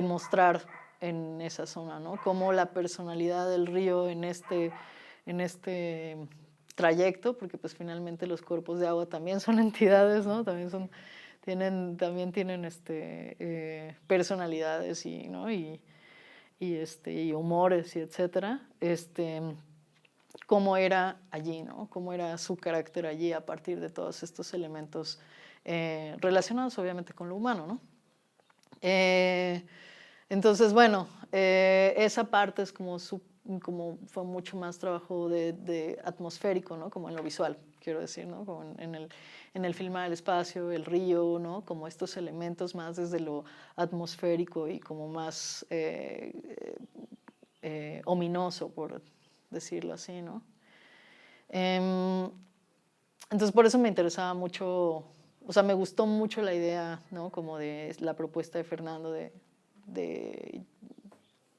mostrar en esa zona, ¿no? Como la personalidad del río en este trayecto, porque pues finalmente los cuerpos de agua también son entidades, ¿no? También tienen personalidades ¿no? y humores y etcétera. Cómo era allí, ¿no? Cómo era su carácter allí a partir de todos estos elementos relacionados obviamente con lo humano, ¿no? Entonces, bueno, esa parte es como fue mucho más trabajo de atmosférico, ¿no? Como en lo visual, quiero decir, ¿no? Como en el filmar el espacio, el río, ¿no? Como estos elementos más desde lo atmosférico y como más ominoso, por decirlo así, ¿no? Entonces, por eso me interesaba mucho o sea, me gustó mucho la idea, ¿no? Como de la propuesta de Fernando de,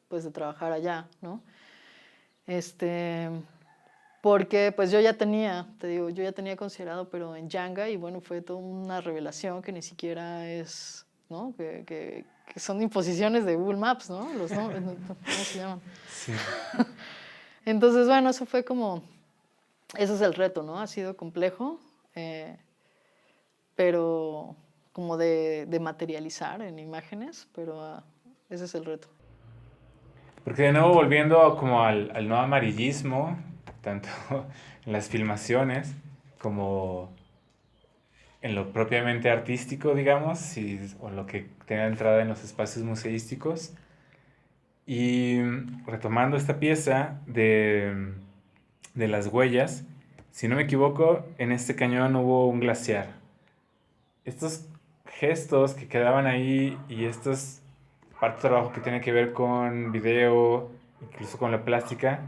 pues, de trabajar allá, ¿no? Este, porque pues yo ya tenía, te digo, yo ya tenía considerado, pero en Yanga, y bueno, fue toda una revelación que ni siquiera es, ¿no? Que son imposiciones de Google Maps, ¿no? Los nombres, ¿cómo se llaman? Sí. Entonces, bueno, eso fue como, ese es el reto, ¿no? Ha sido complejo, pero como de materializar en imágenes, pero ese es el reto. Porque de nuevo volviendo como al no amarillismo, tanto en las filmaciones como en lo propiamente artístico, digamos, o lo que tenga entrada en los espacios museísticos. Y retomando esta pieza de las huellas, si no me equivoco, en este cañón hubo un glaciar. Estos gestos que quedaban ahí y estos parte de trabajo que tiene que ver con video, incluso con la plástica,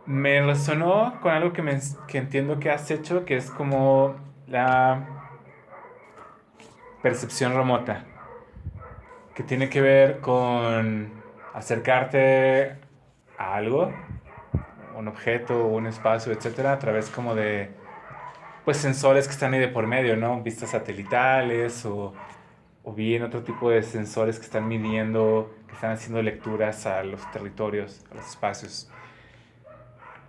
me resonó con algo que entiendo que has hecho, que es como la percepción remota, que tiene que ver con acercarte a algo, un objeto, un espacio, etcétera, a través como de pues sensores que están ahí de por medio, ¿no? Vistas satelitales o bien otro tipo de sensores que están midiendo, que están haciendo lecturas a los territorios, a los espacios.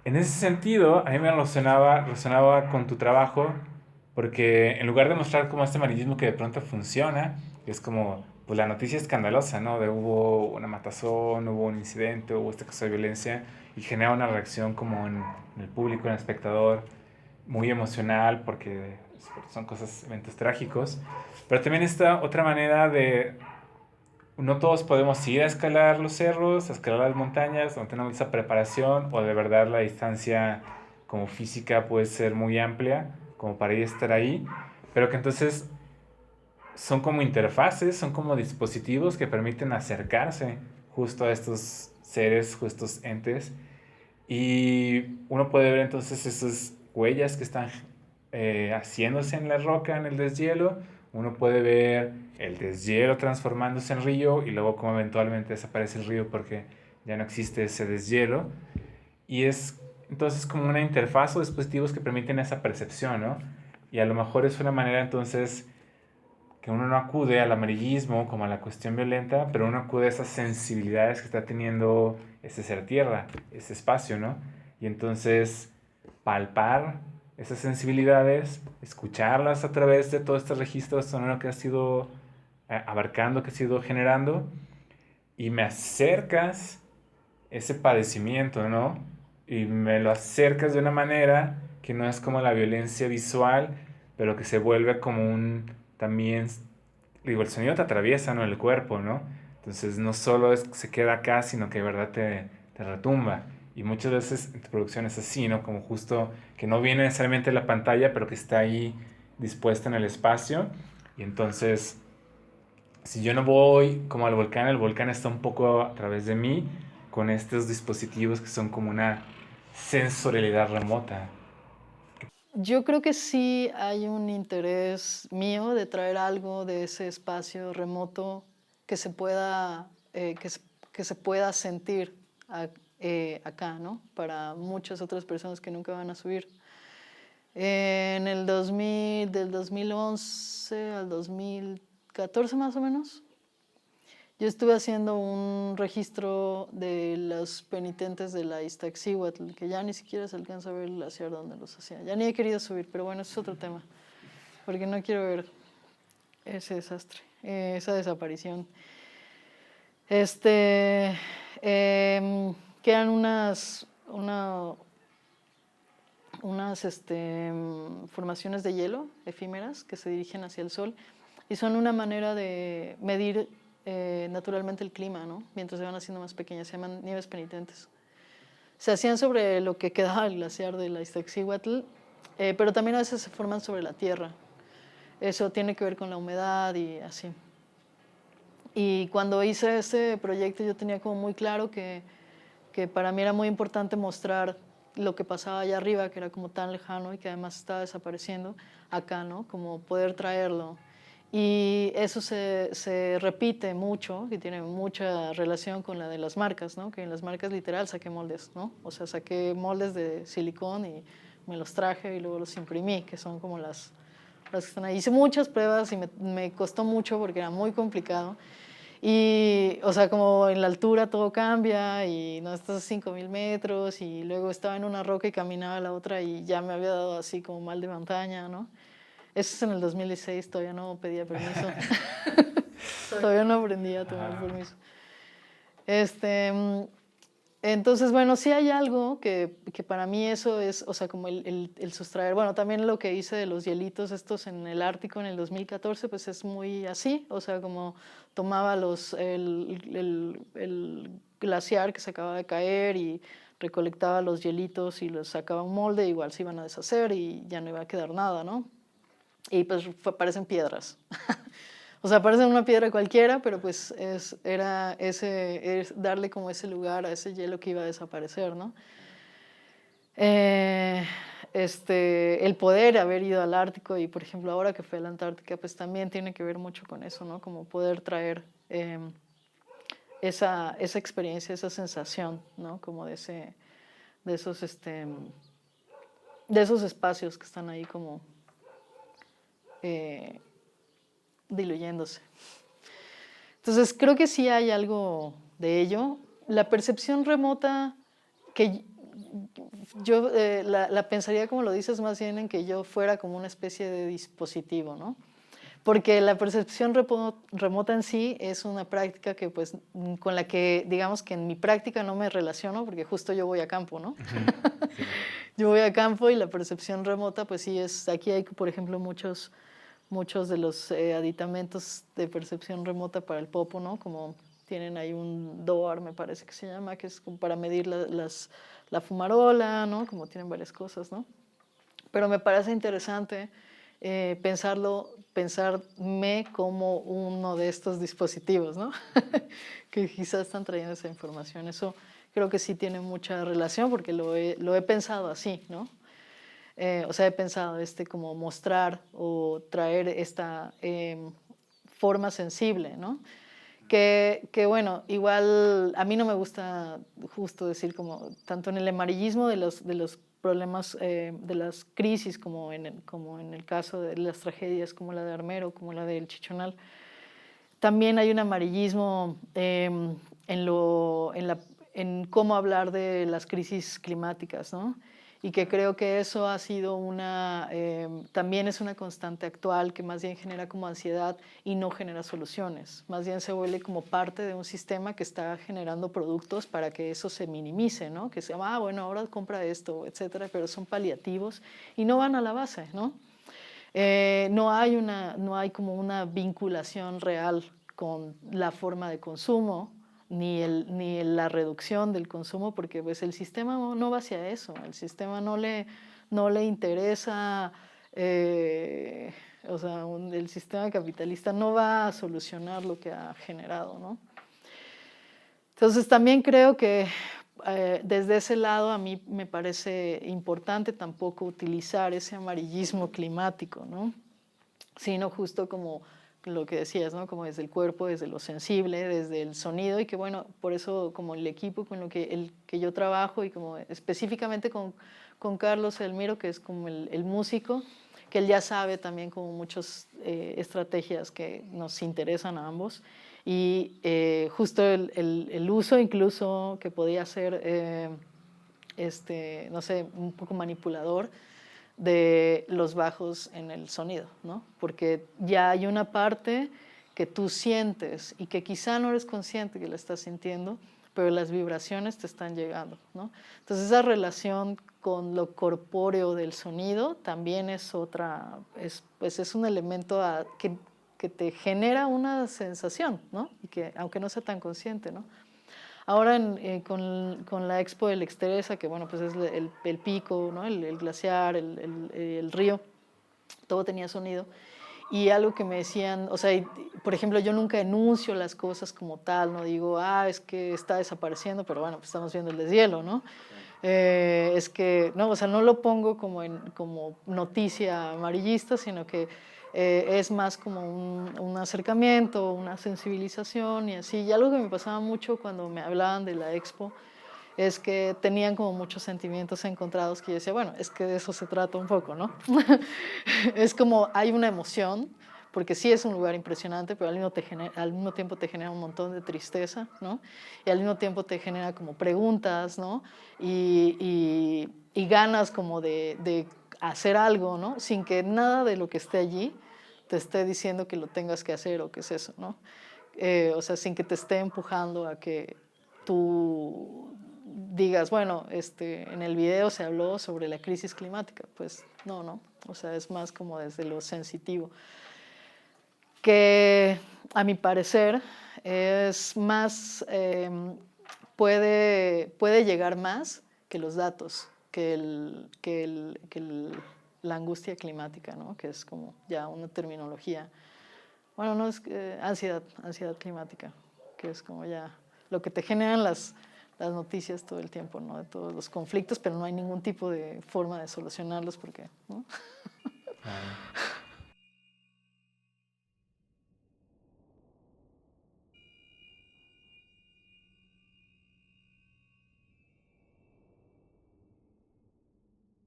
En ese sentido, a mí me resonaba con tu trabajo, porque en lugar de mostrar como este amarillismo que de pronto funciona, es como pues la noticia escandalosa, ¿no? De hubo una matazón, hubo un incidente, hubo este caso de violencia, y genera una reacción como en el público, en el espectador, muy emocional, porque son cosas, eventos trágicos. Pero también esta otra manera de no todos podemos ir a escalar los cerros, a escalar las montañas, no tenemos esa preparación o de verdad la distancia como física puede ser muy amplia como para ir a estar ahí, pero que entonces son como interfaces, son como dispositivos que permiten acercarse justo a estos seres, justo a estos entes y uno puede ver entonces esas huellas que están haciéndose en la roca, en el deshielo. Uno puede ver el deshielo transformándose en río y luego como eventualmente desaparece el río porque ya no existe ese deshielo. Y es entonces como una interfaz o dispositivos que permiten esa percepción, ¿no? Y a lo mejor es una manera entonces que uno no acude al amarillismo como a la cuestión violenta, pero uno acude a esas sensibilidades que está teniendo ese ser tierra, ese espacio, ¿no? Y entonces palpar esas sensibilidades, escucharlas a través de todo este registro sonoro que ha sido abarcando, que ha sido generando, y me acercas ese padecimiento, ¿no? Y me lo acercas de una manera que no es como la violencia visual, pero que se vuelve como un también, digo, el sonido te atraviesa, ¿no? El cuerpo, ¿no? Entonces no solo se queda acá, sino que de verdad te retumba. Y muchas veces en tu producción es así, ¿no? Como justo que no viene necesariamente de la pantalla, pero que está ahí dispuesta en el espacio. Y entonces, si yo no voy como al volcán, el volcán está un poco a través de mí, con estos dispositivos que son como una sensorialidad remota. Yo creo que sí hay un interés mío de traer algo de ese espacio remoto que se pueda, que se pueda sentir acá, ¿no? Para muchas otras personas que nunca van a subir. En el 2000, del 2011 al 2014 más o menos, yo estuve haciendo un registro de los penitentes de la Iztaccíhuatl, que ya ni siquiera se alcanza a ver el glaciar donde los hacía. Ya ni he querido subir, pero bueno, ese es otro tema, porque no quiero ver ese desastre, esa desaparición. Que eran unas formaciones de hielo efímeras que se dirigen hacia el sol y son una manera de medir naturalmente el clima, ¿no? Mientras se van haciendo más pequeñas, se llaman nieves penitentes. Se hacían sobre lo que quedaba del glaciar de la Iztaccíhuatl, pero también a veces se forman sobre la tierra. Eso tiene que ver con la humedad y así. Y cuando hice ese proyecto yo tenía como muy claro que para mí era muy importante mostrar lo que pasaba allá arriba, que era como tan lejano y que además estaba desapareciendo acá, ¿no? Como poder traerlo. Y eso se repite mucho, y tiene mucha relación con la de las marcas, ¿no? Que en las marcas literal saqué moldes, ¿no? O sea, saqué moldes de silicón y me los traje y luego los imprimí, que son como las que están ahí. Hice muchas pruebas y me costó mucho porque era muy complicado. Y, o sea, como en la altura todo cambia y no estás a 5000 metros y luego estaba en una roca y caminaba a la otra y ya me había dado así como mal de montaña, ¿no? Eso es en el 2016, todavía no pedía permiso. Todavía no aprendí a tomar permiso. Entonces, bueno, sí hay algo que para mí eso es, o sea, como el sustraer. Bueno, también lo que hice de los hielitos estos en el Ártico en el 2014, pues es muy así, o sea, como tomaba el glaciar que se acaba de caer y recolectaba los hielitos y los sacaba a un molde, igual se iban a deshacer y ya no iba a quedar nada, ¿no? Y pues parecen piedras. O sea, parecen una piedra cualquiera, pero pues era darle como ese lugar a ese hielo que iba a desaparecer, ¿no? El poder haber ido al Ártico y, por ejemplo, ahora que fue a la Antártica, pues también tiene que ver mucho con eso, ¿no? Como poder traer esa experiencia, esa sensación, ¿no? Como de esos espacios que están ahí como diluyéndose. Entonces, creo que sí hay algo de ello. La percepción remota, que yo la pensaría como lo dices, más bien en que yo fuera como una especie de dispositivo, ¿no? Porque la percepción remota en sí es una práctica que, pues, con la que, digamos que en mi práctica no me relaciono, porque justo yo voy a campo, ¿no? Sí. Yo voy a campo y la percepción remota, pues sí, aquí hay, por ejemplo, muchos de los aditamentos de percepción remota para el popo, ¿no? Como tienen ahí un DOAR, me parece que se llama, que es como para medir la fumarola, ¿no? Como tienen varias cosas, ¿no? Pero me parece interesante pensarme como uno de estos dispositivos, ¿no? Que quizás están trayendo esa información. Eso creo que sí tiene mucha relación porque lo he pensado así, ¿no? O sea, he pensado como mostrar o traer esta forma sensible, ¿no? Que bueno, igual a mí no me gusta justo decir como tanto en el amarillismo de los problemas, de las crisis, como en el caso de las tragedias como la de Armero, como la del Chichonal. También hay un amarillismo en cómo hablar de las crisis climáticas, ¿no? Y que creo que eso ha sido también es una constante actual que más bien genera como ansiedad y no genera soluciones. Más bien se vuelve como parte de un sistema que está generando productos para que eso se minimice, ¿no? Que se llama, bueno, ahora compra esto, etcétera, pero son paliativos y no van a la base, ¿no? No hay como una vinculación real con la forma de consumo, ni la reducción del consumo, porque pues el sistema no va hacia eso, el sistema no le interesa, o sea, el sistema capitalista no va a solucionar lo que ha generado, ¿no? Entonces también creo que desde ese lado a mí me parece importante tampoco utilizar ese amarillismo climático, ¿no? Sino justo como lo que decías, ¿no? Como desde el cuerpo, desde lo sensible, desde el sonido y que bueno, por eso como el equipo con el que yo trabajo y como específicamente con Carlos Elmiro, que es como el músico, que él ya sabe también como muchas estrategias que nos interesan a ambos y justo el uso incluso que podía ser, no sé, un poco manipulador de los bajos en el sonido, ¿no? Porque ya hay una parte que tú sientes y que quizá no eres consciente que la estás sintiendo, pero las vibraciones te están llegando, ¿no? Entonces esa relación con lo corpóreo del sonido también es pues es un elemento que te genera una sensación, ¿no? Y que aunque no sea tan consciente, ¿no? Ahora con la Expo del Exteresa, que bueno, pues es el pico, ¿no? el glaciar, el río, todo tenía sonido. Y algo que me decían, o sea, por ejemplo, yo nunca enuncio las cosas como tal, no digo, es que está desapareciendo, pero bueno, pues estamos viendo el deshielo, ¿no? es que, no, o sea, no lo pongo como noticia amarillista, sino que es más como un acercamiento, una sensibilización y así. Y algo que me pasaba mucho cuando me hablaban de la expo es que tenían como muchos sentimientos encontrados que yo decía, bueno, es que de eso se trata un poco, ¿no? Es como hay una emoción, porque sí es un lugar impresionante, pero al mismo tiempo te genera un montón de tristeza, ¿no? Y al mismo tiempo te genera como preguntas, ¿no? Y ganas como de hacer algo, ¿no? Sin que nada de lo que esté allí te esté diciendo que lo tengas que hacer o qué es eso, ¿no? O sea, sin que te esté empujando a que tú digas, bueno, en el video se habló sobre la crisis climática. Pues no, no. O sea, es más como desde lo sensitivo. Que a mi parecer es más, puede llegar más que los datos, la angustia climática, ¿no? Que es como ya una terminología. Bueno, no es ansiedad climática, que es como ya lo que te generan las noticias todo el tiempo, ¿no? De todos los conflictos, pero no hay ningún tipo de forma de solucionarlos porque, ¿no? Claro.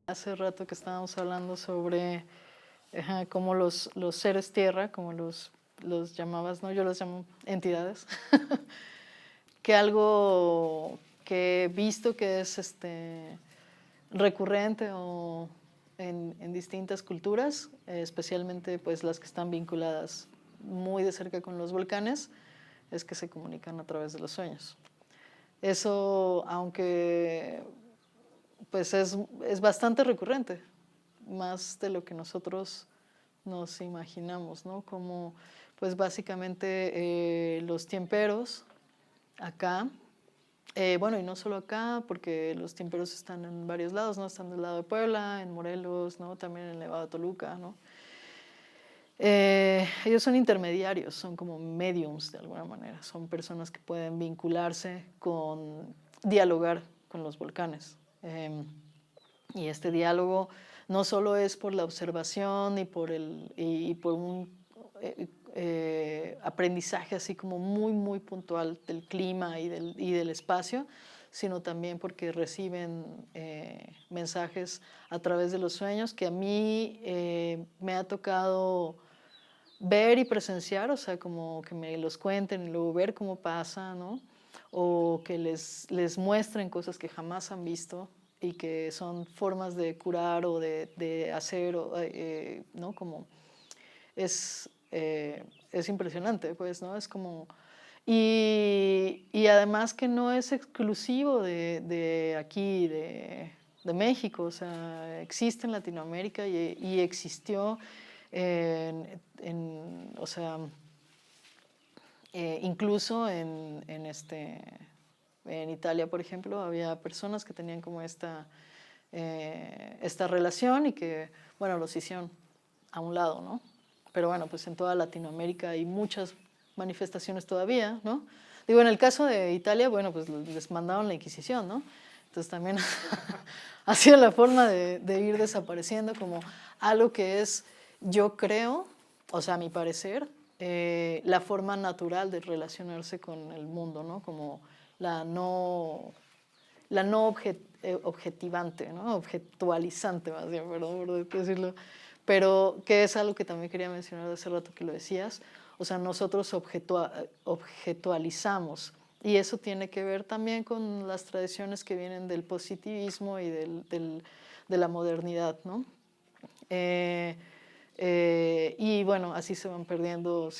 Hace rato que estábamos hablando sobre cómo los seres tierra, como los llamabas, ¿no? Yo los llamo entidades, que algo que he visto que es recurrente o en distintas culturas, especialmente pues las que están vinculadas muy de cerca con los volcanes, es que se comunican a través de los sueños. Eso, aunque pues es bastante recurrente, más de lo que nosotros nos imaginamos, ¿no? Como pues básicamente los tiemperos acá, bueno, y no solo acá, porque los tiemperos están en varios lados, ¿no? Están del lado de Puebla, en Morelos, ¿no? También en el Nevado de Toluca, ¿no? Ellos son intermediarios, son como mediums de alguna manera, son personas que pueden vincularse dialogar con los volcanes. Y este diálogo no solo es por la observación y por un aprendizaje así como muy, muy puntual del clima y del espacio, sino también porque reciben mensajes a través de los sueños que a mí me ha tocado ver y presenciar, o sea, como que me los cuenten y luego ver cómo pasa, ¿no? O que les muestren cosas que jamás han visto y que son formas de curar o de hacer, ¿no? Como es impresionante, pues, ¿no? Es como... Y además que no es exclusivo de aquí, de México, o sea, existe en Latinoamérica y existió o sea, incluso en Italia, por ejemplo, había personas que tenían como esta relación y que, bueno, los hicieron a un lado, ¿no? Pero bueno, pues en toda Latinoamérica hay muchas manifestaciones todavía, ¿no? Digo, en el caso de Italia, bueno, pues les mandaron la Inquisición, ¿no? Entonces también ha sido la forma de ir desapareciendo como algo que es, yo creo, o sea, a mi parecer, la forma natural de relacionarse con el mundo, ¿no? Como la no objetivante, ¿no? Objetualizante, más bien, perdón por decirlo, pero que es algo que también quería mencionar hace rato que lo decías, o sea, nosotros objetualizamos, y eso tiene que ver también con las tradiciones que vienen del positivismo y de la modernidad, ¿no? Y bueno, así se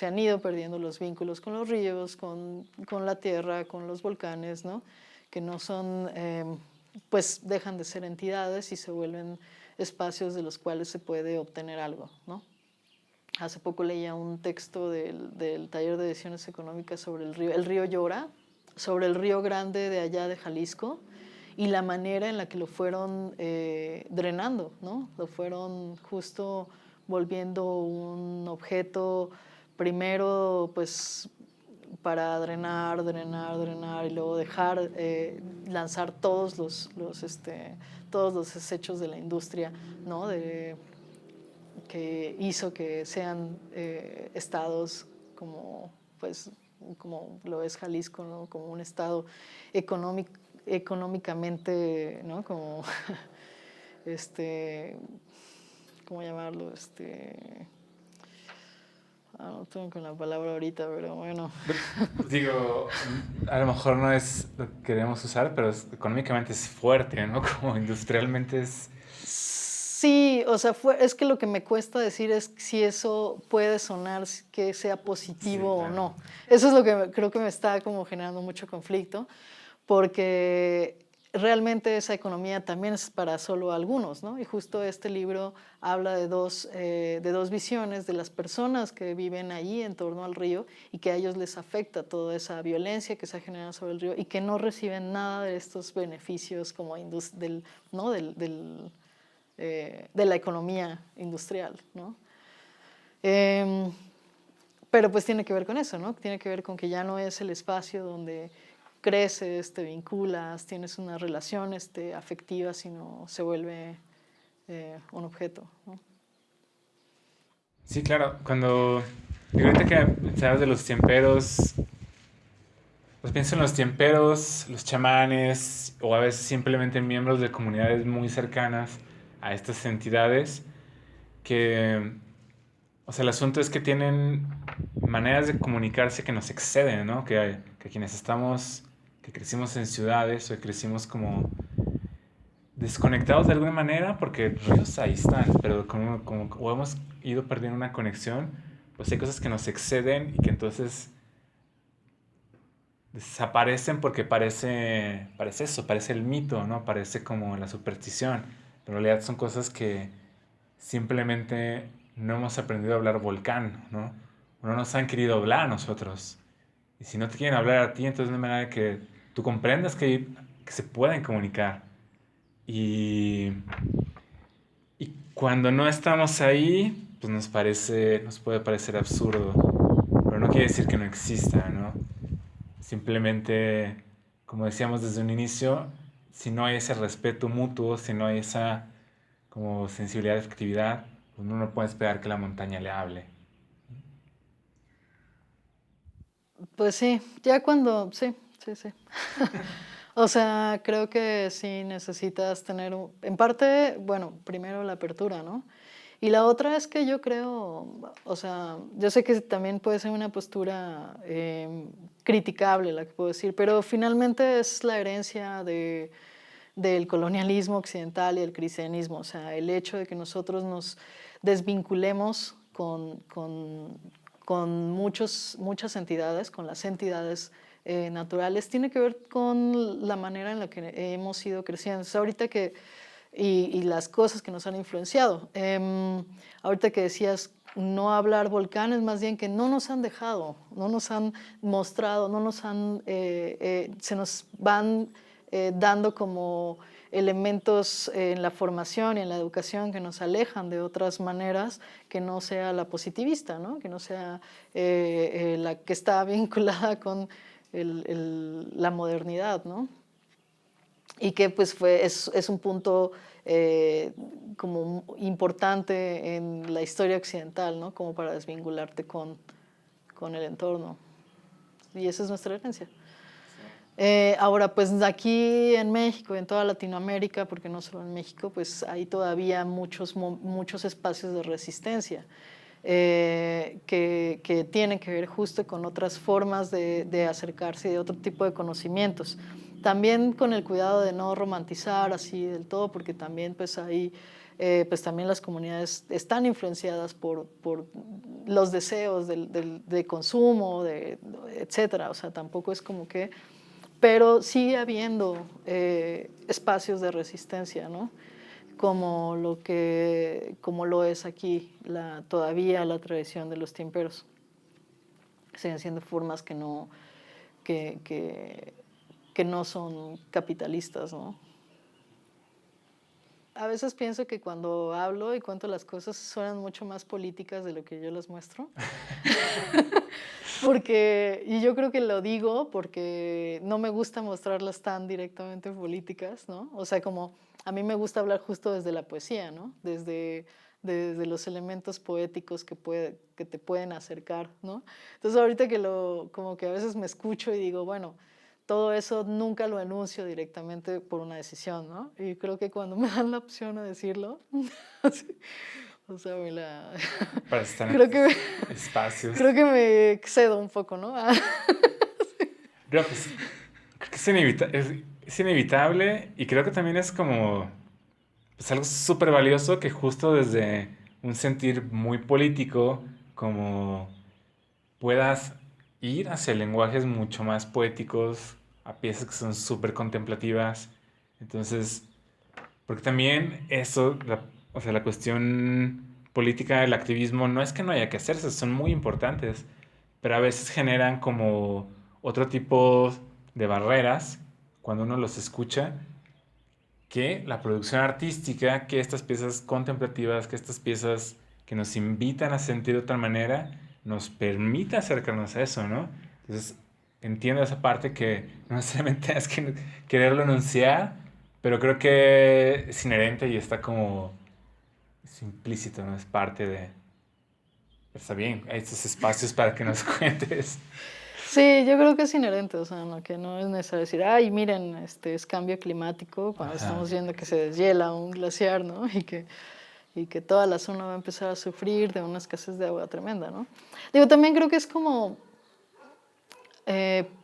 han ido perdiendo los vínculos con los ríos, con la tierra, con los volcanes, ¿no? Que no son, pues dejan de ser entidades y se vuelven espacios de los cuales se puede obtener algo, ¿no? Hace poco leía un texto del taller de decisiones económicas sobre el río Llora, sobre el río Grande de allá de Jalisco y la manera en la que lo fueron drenando, ¿no? Lo fueron justo volviendo un objeto primero, pues para drenar, y luego dejar, lanzar todos los desechos de la industria, ¿no? Que hizo que sean estados como, pues, como lo es Jalisco, ¿no? Como un estado económicamente, ¿no? Como, ¿cómo llamarlo? No tengo con la palabra ahorita, pero bueno. Digo, a lo mejor no es lo que queremos usar, pero económicamente es fuerte, ¿no? Como industrialmente es... Sí, o sea, es que lo que me cuesta decir es si eso puede sonar que sea Sí, positivo o claro. no. Eso es lo que creo que me está como generando mucho conflicto, porque realmente esa economía también es para solo algunos, ¿no? Y justo este libro habla de dos visiones de las personas que viven allí en torno al río y que a ellos les afecta toda esa violencia que se ha generado sobre el río y que no reciben nada de estos beneficios como ¿no? De la economía industrial, ¿no? Pero pues tiene que ver con eso, ¿no? Tiene que ver con que ya no es el espacio donde creces, te vinculas, tienes una relación afectiva, sino se vuelve un objeto, ¿no? Sí, claro. Cuando... Digo, ahorita que sabes de los tiemperos, pues pienso en los tiemperos, los chamanes, o a veces simplemente miembros de comunidades muy cercanas a estas entidades, que, o sea, el asunto es que tienen maneras de comunicarse que nos exceden, ¿no? Que quienes estamos, que crecimos en ciudades o que crecimos como desconectados de alguna manera, porque ríos ahí están, pero como hemos ido perdiendo una conexión, pues hay cosas que nos exceden y que entonces desaparecen porque parece eso, parece el mito, ¿no? Parece como la superstición. Pero en realidad son cosas que simplemente no hemos aprendido a hablar volcán, ¿no? O no nos han querido hablar a nosotros. Y si no te quieren hablar a ti, entonces no hay manera de que tú comprendas que se pueden comunicar. Y, y cuando no estamos ahí, pues nos puede parecer absurdo. Pero no quiere decir que no exista, ¿no? Simplemente, como decíamos desde un inicio, si no hay ese respeto mutuo, si no hay esa como sensibilidad de efectividad, pues uno no puede esperar que la montaña le hable. Pues sí, ya cuando, sí, sí, sí. O sea, creo que sí necesitas tener, en parte, bueno, primero la apertura, ¿no? Y la otra es que yo creo, o sea, yo sé que también puede ser una postura criticable la que puedo decir, pero finalmente es la herencia del colonialismo occidental y el cristianismo, o sea, el hecho de que nosotros nos desvinculemos con muchas entidades, con las entidades naturales, tiene que ver con la manera en la que hemos ido creciendo. Entonces, ahorita que, y las cosas que nos han influenciado. Ahorita que decías no hablar volcanes, más bien que no nos han dejado, no nos han mostrado, no nos han, se nos van dando como elementos en la formación y en la educación que nos alejan de otras maneras que no sea la positivista, ¿no? Que no sea la que está vinculada con la modernidad, ¿no? Y que pues es un punto como importante en la historia occidental, ¿no? Como para desvincularte con el entorno. Y esa es nuestra herencia. Ahora, pues aquí en México, en toda Latinoamérica, porque no solo en México, pues hay todavía muchos espacios de resistencia que tienen que ver justo con otras formas de acercarse y de otro tipo de conocimientos. También con el cuidado de no romantizar así del todo, porque también pues ahí pues también las comunidades están influenciadas por los deseos de consumo, etcétera. O sea, tampoco es como que pero sigue habiendo espacios de resistencia, ¿no? Como lo es aquí todavía la tradición de los tiemperos. Siguen siendo formas que, que, que no son capitalistas, ¿no? A veces pienso que cuando hablo y cuento las cosas suenan mucho más políticas de lo que yo las muestro. Porque, y yo creo que lo digo porque no me gusta mostrarlas tan directamente políticas, ¿no? O sea, como a mí me gusta hablar justo desde la poesía, ¿no? Desde los elementos poéticos que te pueden acercar, ¿no? Entonces ahorita como que a veces me escucho y digo, bueno, todo eso nunca lo anuncio directamente por una decisión, ¿no? Y creo que cuando me dan la opción a decirlo, o sea, para estar en creo que estos me, espacios. creo que me excedo un poco, ¿no? Pero pues creo que es inevitable y creo que también es como pues algo súper valioso que justo desde un sentir muy político, como puedas ir hacia lenguajes mucho más poéticos, a piezas que son súper contemplativas. Entonces, porque también eso, o sea, la cuestión política, el activismo, no es que no haya que hacerse, son muy importantes, pero a veces generan como otro tipo de barreras cuando uno los escucha, que la producción artística, que estas piezas contemplativas, que estas piezas que nos invitan a sentir de otra manera, nos permite acercarnos a eso, ¿no? Entonces, entiendo esa parte que no necesariamente es que quererlo enunciar, pero creo que es inherente y está como es implícito, ¿no? Es parte de... Está bien, hay estos espacios para que nos cuentes. Sí, yo creo que es inherente, o sea, no, que no es necesario decir, ay, miren, es cambio climático, cuando Ajá. estamos viendo que se deshiela un glaciar, ¿no? Y que toda la zona va a empezar a sufrir de una escasez de agua tremenda, ¿no? Digo, también creo que es como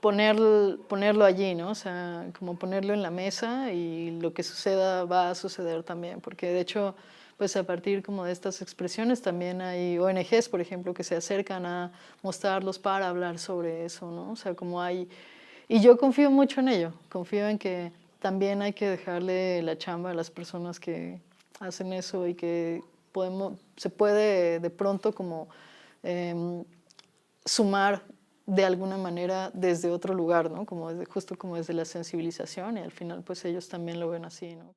ponerlo allí, ¿no? O sea, como ponerlo en la mesa y lo que suceda va a suceder también, porque de hecho, pues a partir como de estas expresiones también hay ONGs, por ejemplo, que se acercan a mostrarlos para hablar sobre eso, ¿no? O sea, como hay... Y yo confío mucho en ello, confío en que también hay que dejarle la chamba a las personas que hacen eso y que se puede de pronto como em, sumar de alguna manera desde otro lugar, ¿no? Como justo como desde la sensibilización y al final pues ellos también lo ven así, ¿no?